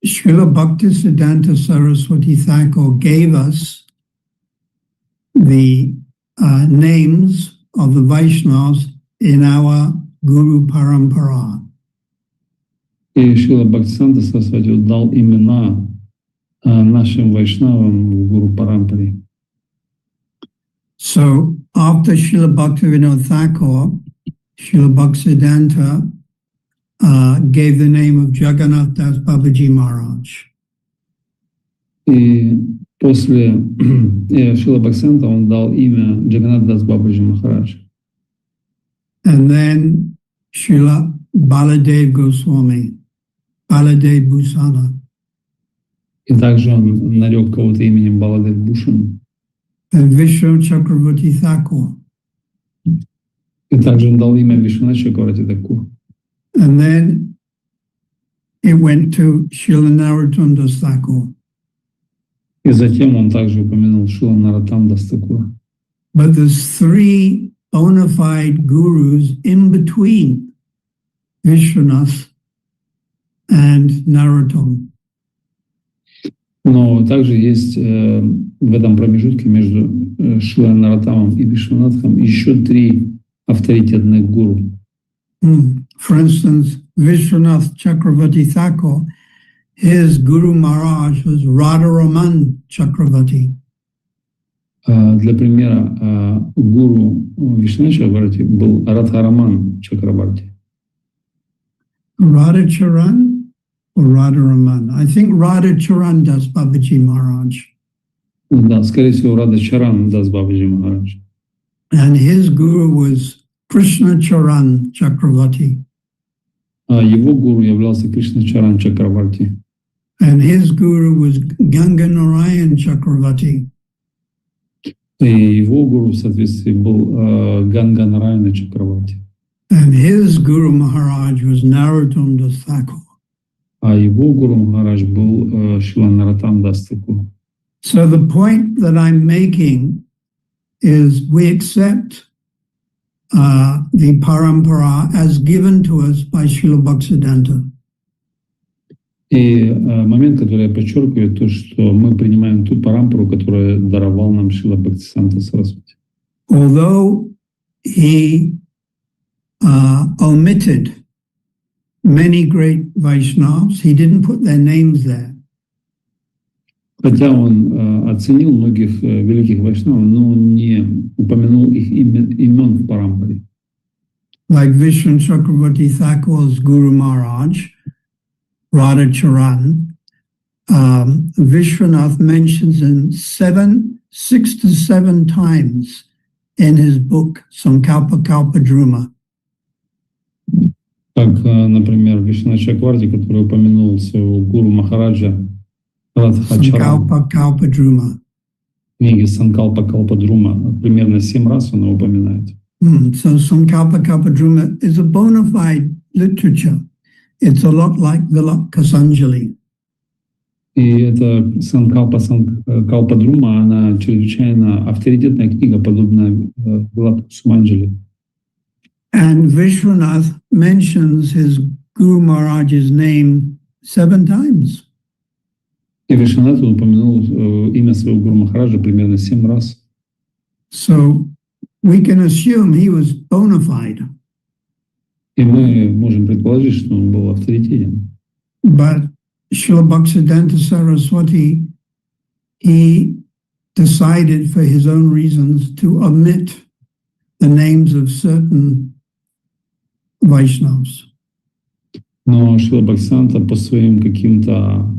Srila Bhaktisiddhanta Saraswati Thakur gave us the names of the Vaishnavas in our Guru Parampara. И Шрила Бхактисиddhanta Сарасвати дал имена нашим вайшнавам в Гуру Парампаре. So after Srila Bhaktivinoda Thakur, Srila Bhaktisiddhanta gave the name of Jagannath Das Babaji Maharaj. И после Шрила Бхактисиddhanta он дал имя Джаганнат Дас Бабаджи Махарадж. And then Srila Baladev Goswami, Baladev Bhusana. И также он нарек кого-то именем Баладев Бушан. And Vishnu Chakravarti Thakur. И также он дал имя Вишванат Чакраварти Тхакур. And then it went to Srila Narottam Das Thakur. И затем он также упомянул Шрила Нароттам Дас Тхакура. But there's 3 bona fide gurus in between Vishwanath and Narottam. Но также есть в этом промежутке между Шрилой Нароттамом и Вишванатхом еще 3 авторитетных гуру. For instance, Vishwanath Chakravarti Thakur, his Guru Maharaj was Radharaman Chakravarti. Для примера, гуру Вишванатха Чакрабарти был Радхараман Чакрабарти. Radhacharan or Radharaman? I think Radhacharan Das Babaji Maharaj. Да, скорее всего, Радхачаран Дас Бабаджи Махарадж. And his guru was Krishna Charan Chakravarti. Его гуру являлся Кришначаран Чакрабарти. And his guru was Ganga Narayan Chakravarti. И его гуру в соответствии был Ганга Нараяна Чакрабарти. And his Guru Maharaj was Narottam Das Thakur. А его гуру Махарадж был Шрила Нароттам Дас Тхакур. So the point that I'm making is we accept the parampara as given to us by Srila Bhaktisiddhanta. И момент, который я подчеркиваю, то, что мы принимаем ту парампару, которую даровал нам Шрила Бхактисиданта Сарасвати. Although he omitted many great Vaishnavas, he didn't put their names there. Хотя он оценил многих великих вайшнавов, но он не упомянул их имен в парампаре. Like Vishnu Chakravarti Thakur's Guru Maharaj, Radhacharan, Vishwanath mentions him 6 to 7 times in his book Sankalpa Kalpadruma. Как, например, Вишванат Чакраварти, который упомянул своего гуру Махараджа Радхачарана Sankalpa Kalpadruma. в книге Санкалпа Калпадрума, примерно 7 раз он его упоминает. So Sankalpa Kalpadruma is a bona fide literature. It's a lot like the Kasanjali. И эта Санкалпа Калпадрума, она чрезвычайно авторитетная книга, подобная Вилапа Суманджали. And Vishwanath mentions his Guru Maharaj's name 7 times. И Вишванат упомянул имя своего гуру Махараджа примерно 7 раз. So we can assume he was bona fide. И мы можем предположить, что он был авторитетен. But Srila Bhaktisiddhanta Saraswati, he decided for his own reasons to omit the names of certain Vaishnavas. Но Шрила Бхактисиданта по своим каким-то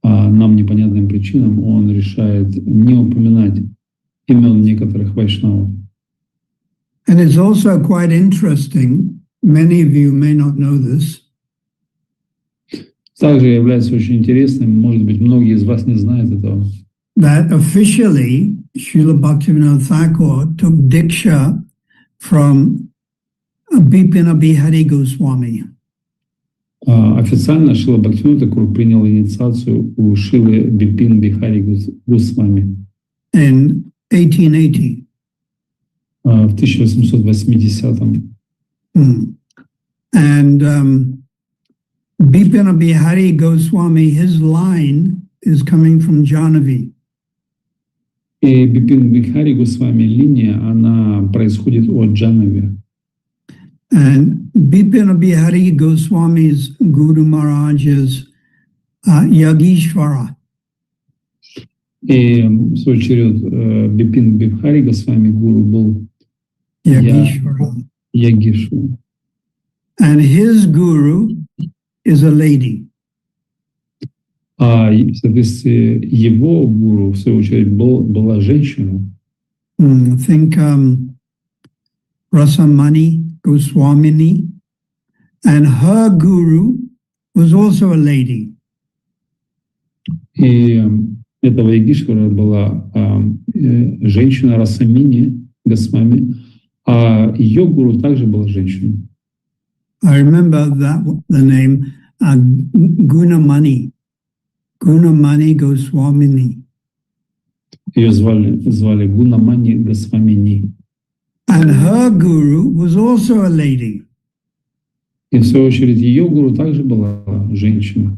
нам непонятным причинам он решает не упоминать имен некоторых вайшнавов. And it's also quite interesting, many of you may not know this, Также является очень интересным, может быть, многие из вас не знают этого, that officially Srila Bhaktivinoda Thakur took Diksha from Bipina Bihari Goswami. Официально Шрила Бхактивинода Тхакур принял инициацию у Шрилы Бипин Бихари Госвами In 1880. в 1880-м. And Bipina Bihari Goswami, his line is coming from Jahnavi. И Бипин Бихари Госвами линия, она происходит от Джанави. And Bipina Bihari Goswami's Guru Maharaj is Yagishvara. И в свой черед Бипин Бихари Госвами гуру был Yagishvara. Ягишвара. And his guru is a lady. А в соответствии его гуру, в свою очередь, была женщина. Think Rasamani Goswamini. And her guru was also a lady. И этого Ягишвара была женщина Расамини Госвами, а ее гуру также была женщина. I remember the name Gunamani. Gunamani Goswamini. Ее звали Гунамани Госвамини. And her guru was also a lady. И в свою очередь ее гуру также была женщина.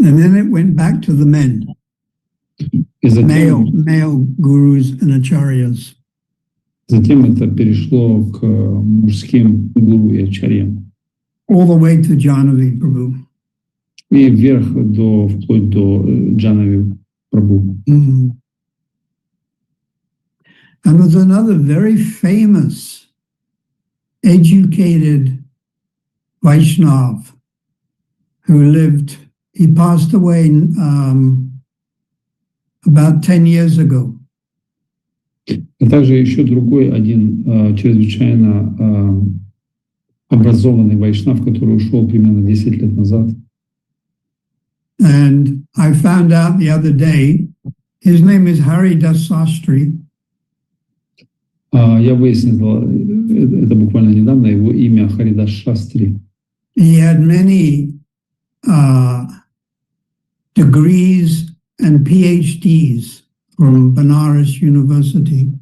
And then it went back to the men, И male gurus and acharyas. затем это перешло к мужским гуру и ачарьям. All the way to Jhanavi Prabhu. И вверх вплоть до Джанави Прабhu. Mm. And there's another very famous, educated Vaishnav who lived, he passed away about 10 years ago. А также еще другой один чрезвычайно образованный вайшнав, который ушел примерно 10 лет назад. And I found out the other day, his name is Sarathi Das Goswami. Я выяснил, это буквально недавно, его имя Харидас Шастри. He had many degrees and PhDs from Banaras University.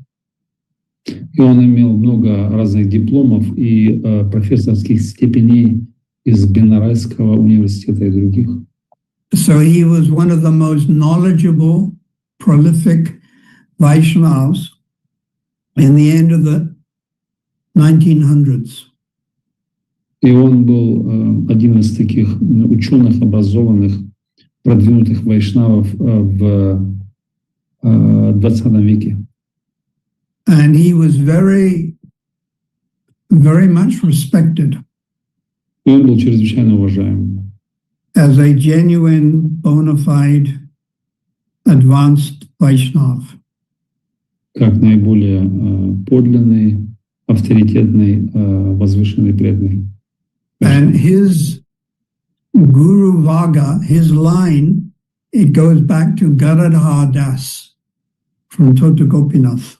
И он имел много разных дипломов и профессорских степеней из Бенаресского университета и других. So he was one of the most knowledgeable, prolific Vaishnavas in the end of the 1900s. И он был один из таких ученых, образованных, продвинутых вайшнавов в 20 веке. And he was very, very much respected И он был чрезвычайно уважаем. as a genuine, bona fide, advanced Vaishnav. Как наиболее подлинный, авторитетный, возвышенный преданный. And his Guru Vaga, his line, it goes back to Garadhar Das from Tota Gopinath.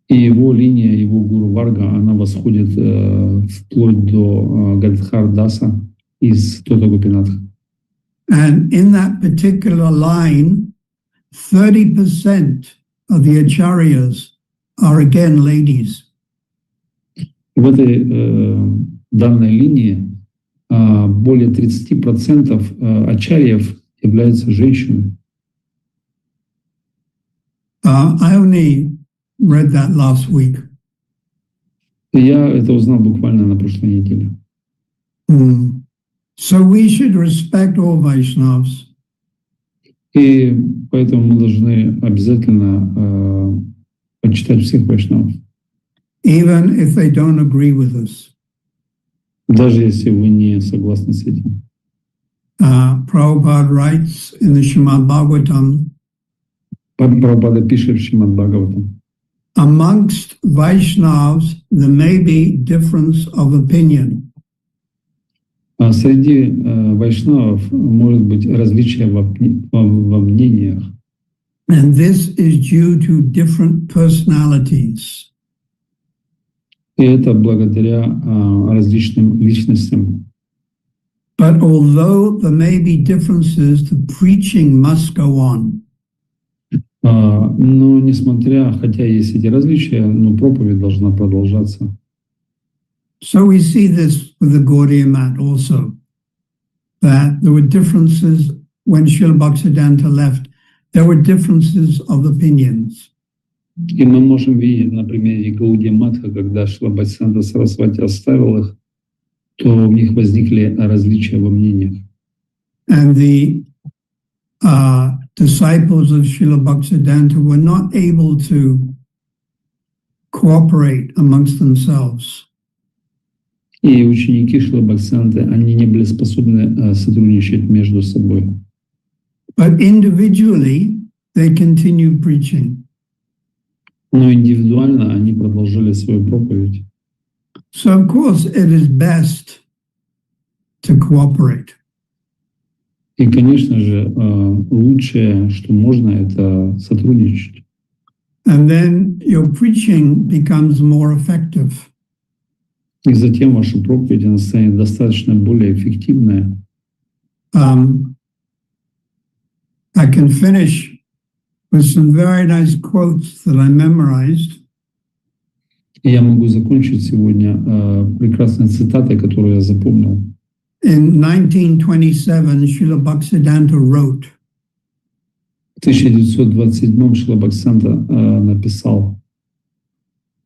И его линия, его гуру Варга, она восходит вплоть до Гададхар Даса из Тота Гопинатха. And in that particular line, 30% of the acharyas are again ladies. В этой данной линии более 30% ачарьев являются женщинами. I only read that last week. И я это узнал буквально на прошлой неделе. So we should respect all Vaishnavas. И поэтому мы должны обязательно почитать всех вайшнавов. Even if they don't agree with us. Даже если вы не согласны с этим. Prabhupada writes in the Srimad Bhagavatam, Прабхупада пишет в Шримад Бхагаватам. Amongst Vaishnavas, there may be difference of opinion. Среди вайшнавов может быть различия во мнениях. And this is due to different personalities. И это благодаря различным личностям. But although there may be differences, the preaching must go on. Но несмотря, хотя есть эти различия, но проповедь должна продолжаться. So we see this with the Gaudiya Math also, that there were differences when Srila Bhaktisiddhanta left. There were differences of opinions. И мы можем видеть на примере Гаудия Матха, когда Шрила Бхактисиданта Сарасвати оставил их, то у них возникли различия во мнениях. And the disciples of Srila Bhaktisiddhanta were not able to cooperate amongst themselves. И ученики Шрилы Бхактисиданты, они не были способны сотрудничать между собой. But individually, they continued preaching. Но индивидуально они продолжали свою проповедь. So of course it is best to cooperate. И, конечно же, лучшее, что можно, это сотрудничать. And then your preaching becomes more effective. И затем ваша проповедь, она станет достаточно более эффективная. I can finish with some very nice quotes that I memorized. И я могу закончить сегодня прекрасной цитатой, которую я запомнил. In 1927, Srila Bhaktisiddhanta wrote, В 1927 Шрила Бхактисиданта написал: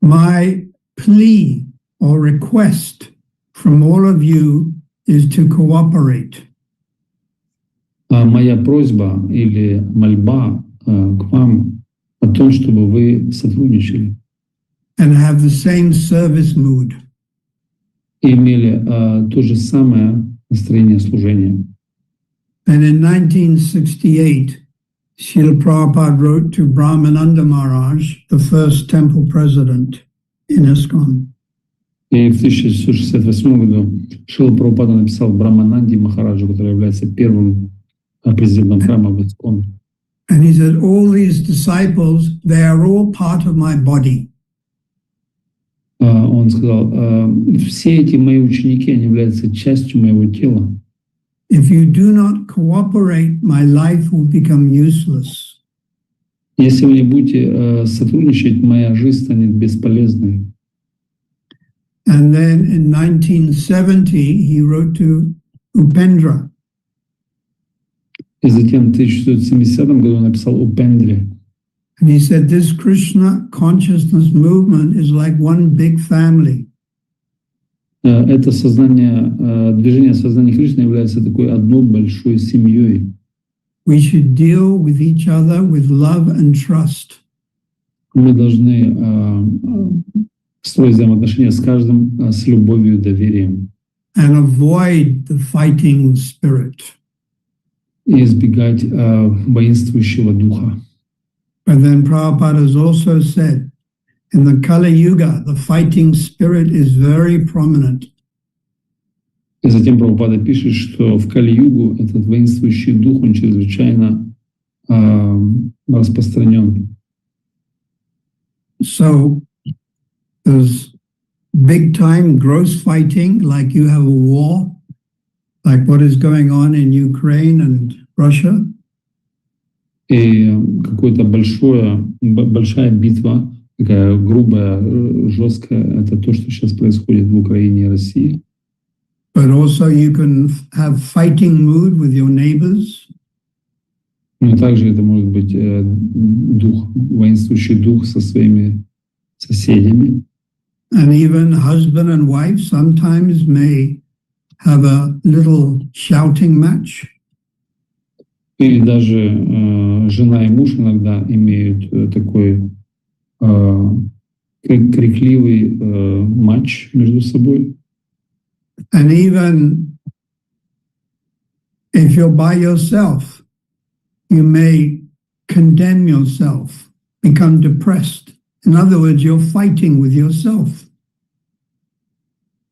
"My plea or request from all of you is to cooperate. Моя просьба или мольба к вам о том, чтобы вы сотрудничали And have the same service mood. и имели то же самое настроение служения. And in 1968, Srila Prabhupada wrote to Brahmananda Maharaj, the first temple president in ISKCON. И в 1968 году Шрила Прабхупада написал Брамананде Махараджу, который является первым президентом храма в ISKCON. And he said, all these disciples, they are all part of my body. Он сказал: все эти мои ученики, они являются частью моего тела. If you do not cooperate, my life will become useless. Если вы не будете сотрудничать, моя жизнь станет бесполезной. And then in 1970, he wrote to Upendra. И затем в 1970 году он написал Упендре. And he said, this Krishna consciousness movement is like one big family. Это сознание, движение сознания Кришны является такой одной большой семьей. We should deal with each other with love and trust. Мы должны строить взаимоотношения с каждым с любовью и доверием. And avoid the fighting spirit. И избегать воинствующего духа. But then Prabhupada has also said, in the Kali Yuga, the fighting spirit is very prominent. И затем Прабхупада пишет, что в Кали-югу этот воинствующий дух, он чрезвычайно распространен. So there's big time gross fighting, like you have a war, like what is going on in Ukraine and Russia. И какое-то большая битва, такая грубая, жесткая, это то, что сейчас происходит в Украине и России. But also you can have fighting mood with your neighbors. Но также это может быть дух, воинствующий дух со своими соседями. And even husband and wife sometimes may have a little shouting match. Или даже жена и муж иногда имеют такой крикливый матч между собой. And even if you're by yourself, you may condemn yourself, become depressed. In other words, you're fighting with yourself.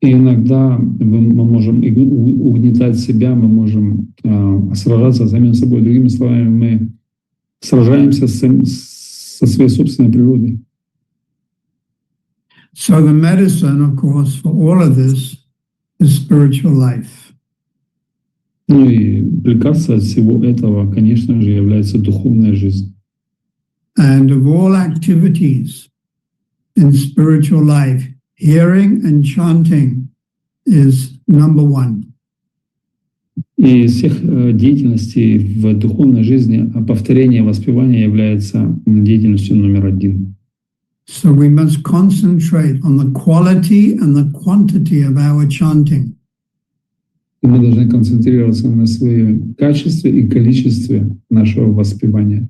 И иногда мы можем угнетать себя, мы можем сражаться с самим собой. Другими словами, мы сражаемся со своей собственной природой. So the medicine, of course, for all of this is spiritual life. Ну и лекарство от всего этого, конечно же, является духовная жизнь. And of all activities in spiritual life, hearing and chanting is number one. И из всех деятельностей в духовной жизни повторение и воспевание является деятельностью номер один. So we must concentrate on the quality and the quantity of our chanting. И мы должны концентрироваться на своем качестве и количестве нашего воспевания.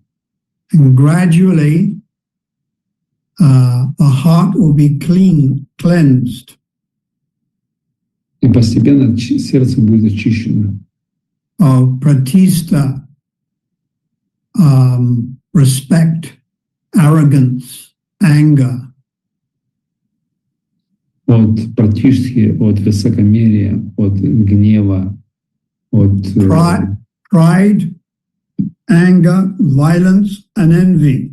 And gradually, the heart will be cleansed. И постепенно сердце будет очищено Of pratista, respect, arrogance, anger. от пратишхи, от высокомерия, от гнева, от pride, anger, violence, and envy.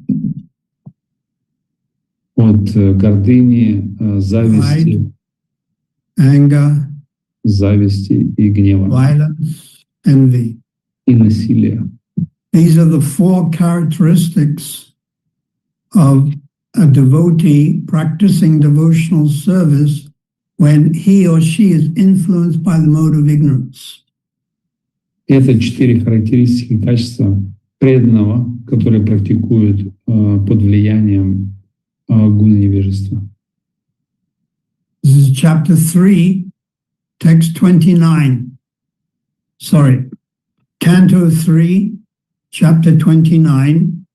От гордыни, зависти, anger, зависти и гнева, violence, envy. и насилия. These are the four characteristics of a devotee practicing devotional service when he or she is influenced by the mode of ignorance. Это 4 характеристики качества преданного, который практикует под влиянием гуны невежества. This is chapter 3, text 29. Sorry, canto 3, chapter 29,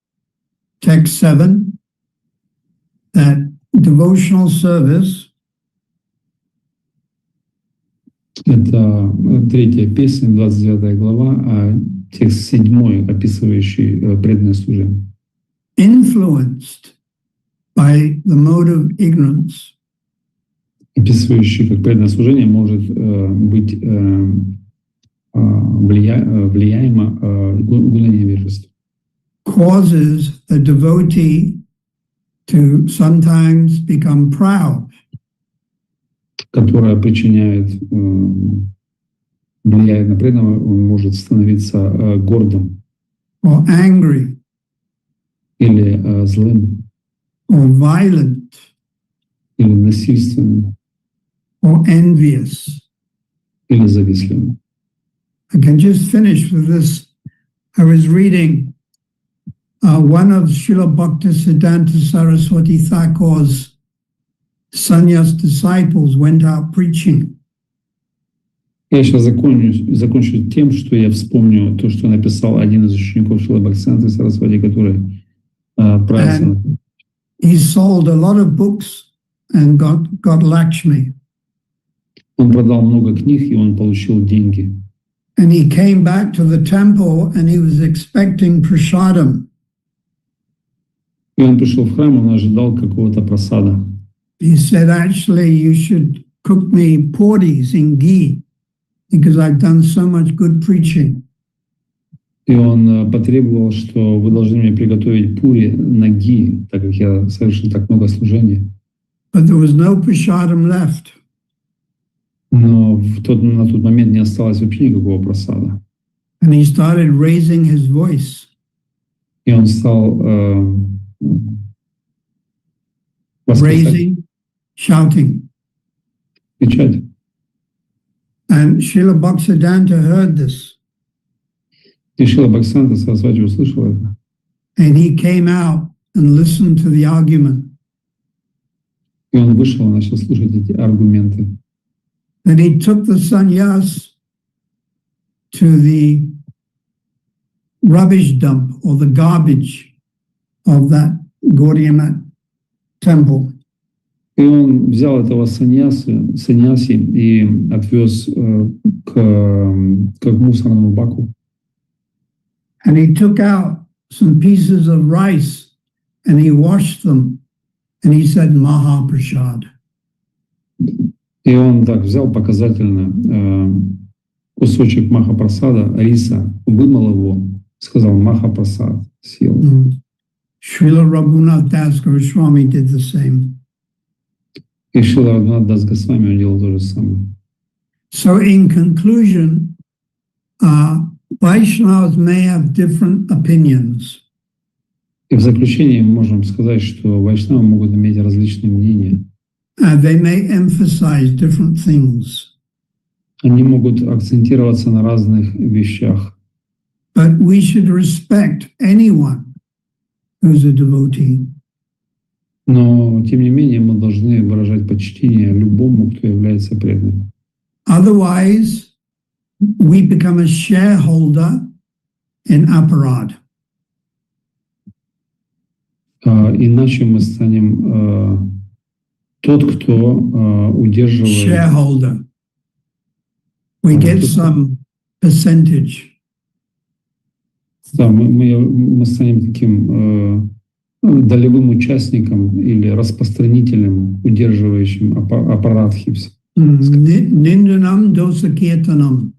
text 7, that devotional service Это 3 песня, 29 глава, а текст 7, описывающий преданное служение. influenced by the mode of ignorance Описывающий, как преданное служение может быть влияемо гуной невежества. causes the devotee to sometimes become proud, Которая причиняет, влияет на преданного, он может становиться гордым or angry, или злым, or violent, или насильственным, or envious. или завистливым. I can just finish with this. I was reading one of Srila Bhaktisiddhanta Saraswati Thakur's sannyas disciples went out preaching. Я сейчас закончу тем, что я вспомню то, что написал один из учеников Шрила Бхактисиддханты Сарасвати, который правился. He sold a lot of books and got Lakshmi. Он продал много книг, и он получил деньги. And he came back to the temple and he was expecting prasadam. И он пришел в храм, он ожидал какого-то прасада. He said, actually, you should cook me puris in ghee because I've done so much good preaching. И он потребовал, что вы должны мне приготовить пури на ги, так как я совершил так много служений. But there was no prasadam left. Но на тот момент не осталось вообще никакого прасада. And he started raising his voice. И он стал raising, shouting. Кричать. And Srila Bhaktisiddhanta heard this. И Шрила Бхактисиддханта Сарасвати услышал это. And he came out and listened to the argument. И он вышел и начал слушать эти аргументы. Then he took the sannyas to the rubbish dump or the garbage of that Gaudiya temple. И он взял этого саньяси и отвез к мусорному баку. And he took out some pieces of rice and he washed them and he said Mahaprasad. И он так взял показательно кусочек Махапрасада, риса, вымыл его, сказал Махапрасад, съел. Srila Sarathi Das Goswami did the same. И Srila Sarathi Das Goswami он делал то же самое. So in conclusion, Vaishnavas may have different opinions. И в заключение мы можем сказать, что вайшнавы могут иметь различные мнения. They may emphasize different things. Они могут акцентироваться на разных вещах. But we should respect anyone who's a devotee. Но, тем не менее, мы должны выражать почтение любому, кто является преданным. Otherwise, we become a shareholder in aparad. Иначе мы станем тот, кто удерживает... Shareholder. We get some percentage. Да, мы станем таким долевым участником или распространителем, удерживающим аппарат хипс. Nindanam dosa kirtanam.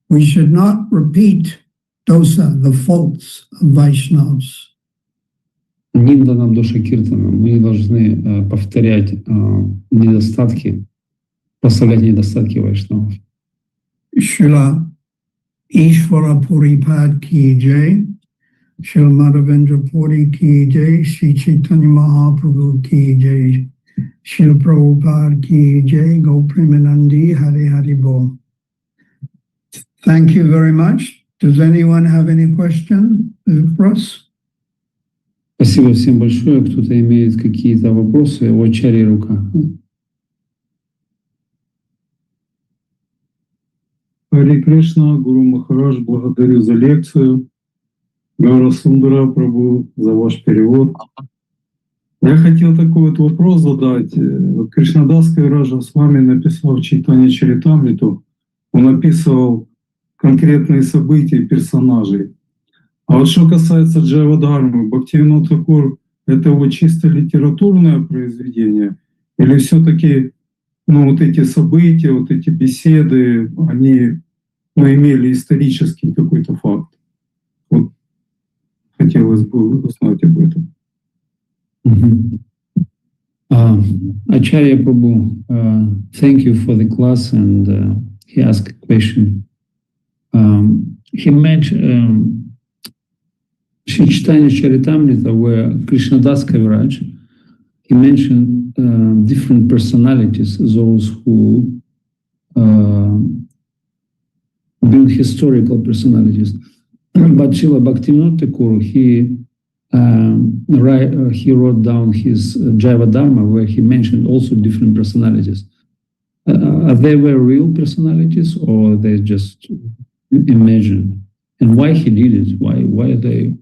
We should not repeat dosa, the faults of Vaishnavas. Нинданам доша киртана. Мы не должны повторять недостатки, прославлять недостатки вайшнавов. Srila Ishvara Puripad ki jai, Srila Madhavendra Puri ki jai, Sri Chaitanya Mahaprabhu ki jai, Srila Prabhupada ki jai, Go Premanandi, Hari Hari Bol. Thank you very much. Does anyone have any questions for us? Спасибо всем большое. Кто-то имеет какие-то вопросы? У Ачарьи рука. Хари Кришна, Гуру Махарадж, благодарю за лекцию. Гаура Сундара Прабху за ваш перевод. Я хотел такой вот вопрос задать. Вот Кришнадас Кавираджа с вами написал в Чайтанья Чаритамриту. Он описывал конкретные события персонажей. А вот что касается Джайвадхармы, Бхактивинода Тхакур — это его чисто литературное произведение? Или все-таки вот эти события, вот эти беседы, они имели исторический какой-то факт? Вот хотелось бы узнать об этом. Acharya Prabhu, thank you for the class, and he asked a question. He mentioned Shri Chaitanya Charitamrita, where Krishnadas Kaviraj, he mentioned different personalities, those who build historical personalities. But Srila Bhaktivinoda Thakur, he wrote down his Jaiva Dharma, where he mentioned also different personalities. Are they were real personalities, or they just imagined? And why he did it? Why are they?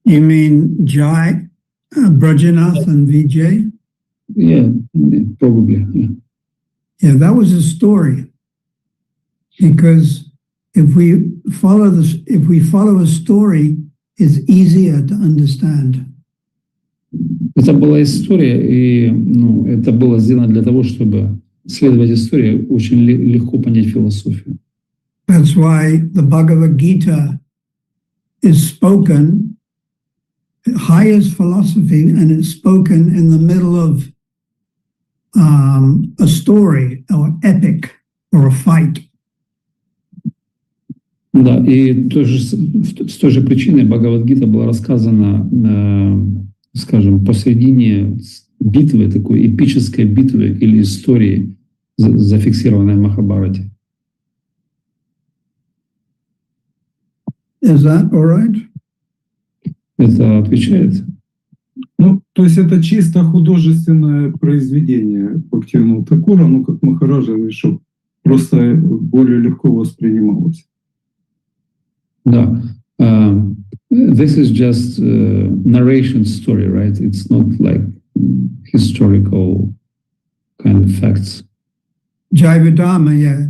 You mean Jai, Brajanath and Vijay? Yeah, probably. Yeah. Yeah, that was a story. Because if we follow a story, it's easier to understand. Это была история, и это было сделано для того, чтобы следовать истории, очень легко понять философию. That's why the Bhagavad Gita is spoken, highest philosophy, and it's spoken in the middle of a story or epic or a fight. Да, и с той же причиной Бхагавад-гита была рассказана, скажем, посредине битвы, такой эпической битвы или истории, зафиксированной в Махабхарате. Is that all right? Это отвечает? То есть это чисто художественное произведение Бхактивинода Тхакура, как Махараджа, чтобы просто более легко воспринималось. Да. This is just narration story, right? It's not like historical kind of facts. Jaivadharma, yeah.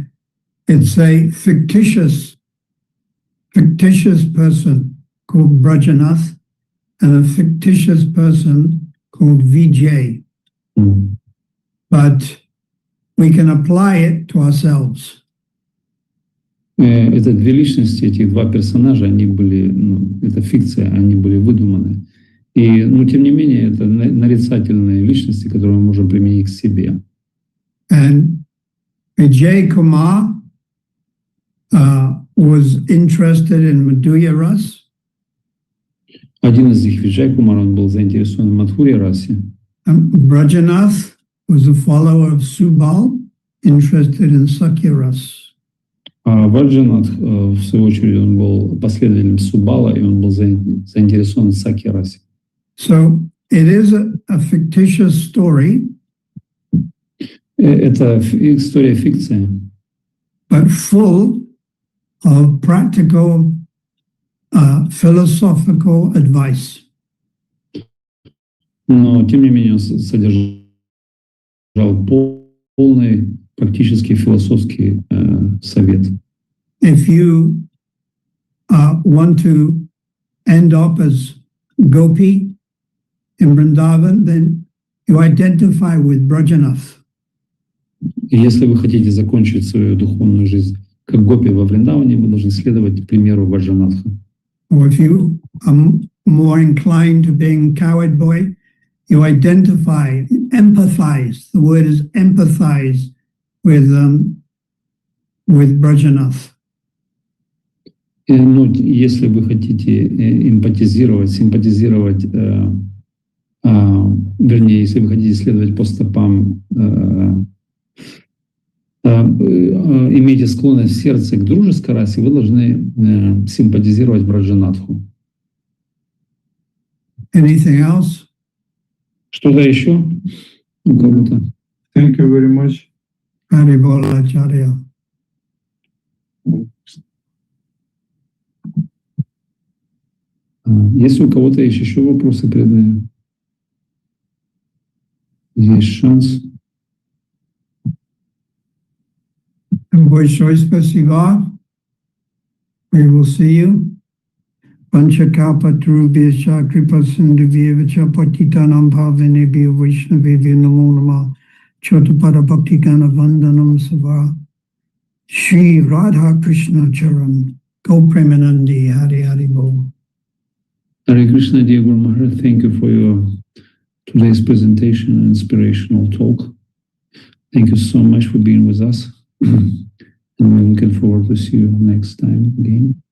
It's a fictitious person called Brajanath and a fictitious person called Vijay. Mm. But we can apply it to ourselves. Это две личности, эти два персонажа, они были, это фикция, они были выдуманы. И, тем не менее, это нарицательные личности, которые мы можем применить к себе. And Vijay Kumar was interested in Madhurya Ras. Один из них, Виджай Кумар, он был заинтересован в Мадхурья расе. Brajanath was a follower of Subal, interested in Sakya Ras. А Ваджанат, в свою очередь, он был последователем Субала, и он был заинтересован в Сакья расе. So it is a fictitious story. Это история фикция. But full of practical, philosophical advice. Но, тем не менее, он содержал полный практически философский совет. If you want to end up as Gopi in Vrindavan, then you identify with Brajanath. И если вы хотите закончить свою духовную жизнь как гопи во Вриндаване, вы должны следовать примеру Ваджанатха. Or if you are more inclined to being coward boy, you identify, empathize. The word is empathize with Brajanath. Ну, если вы хотите симпатизировать, вернее, если вы хотите следовать по стопам, имеете склонность в сердце к дружеской расе, вы должны симпатизировать Браджанатху. Anything else? Что-то еще у кого-то? Thank you very much. Haribol Acharya. Если у кого-то есть еще вопросы, преданные, есть шанс. Большое спасибо. We will see you. Panchakapatrubyascha kripasindhuvyevacha patitanam bhavanebhyo vaishnavebhyo namo namah Chotapada Bhakti Gana Vandanam Sava Shri Radha Krishna Charan Go Premanandi Hari Hari Bo. Hare Krishna, dear Guru Maharaj, thank you for your today's presentation and inspirational talk. Thank you so much for being with us. And we're looking forward to see you next time again.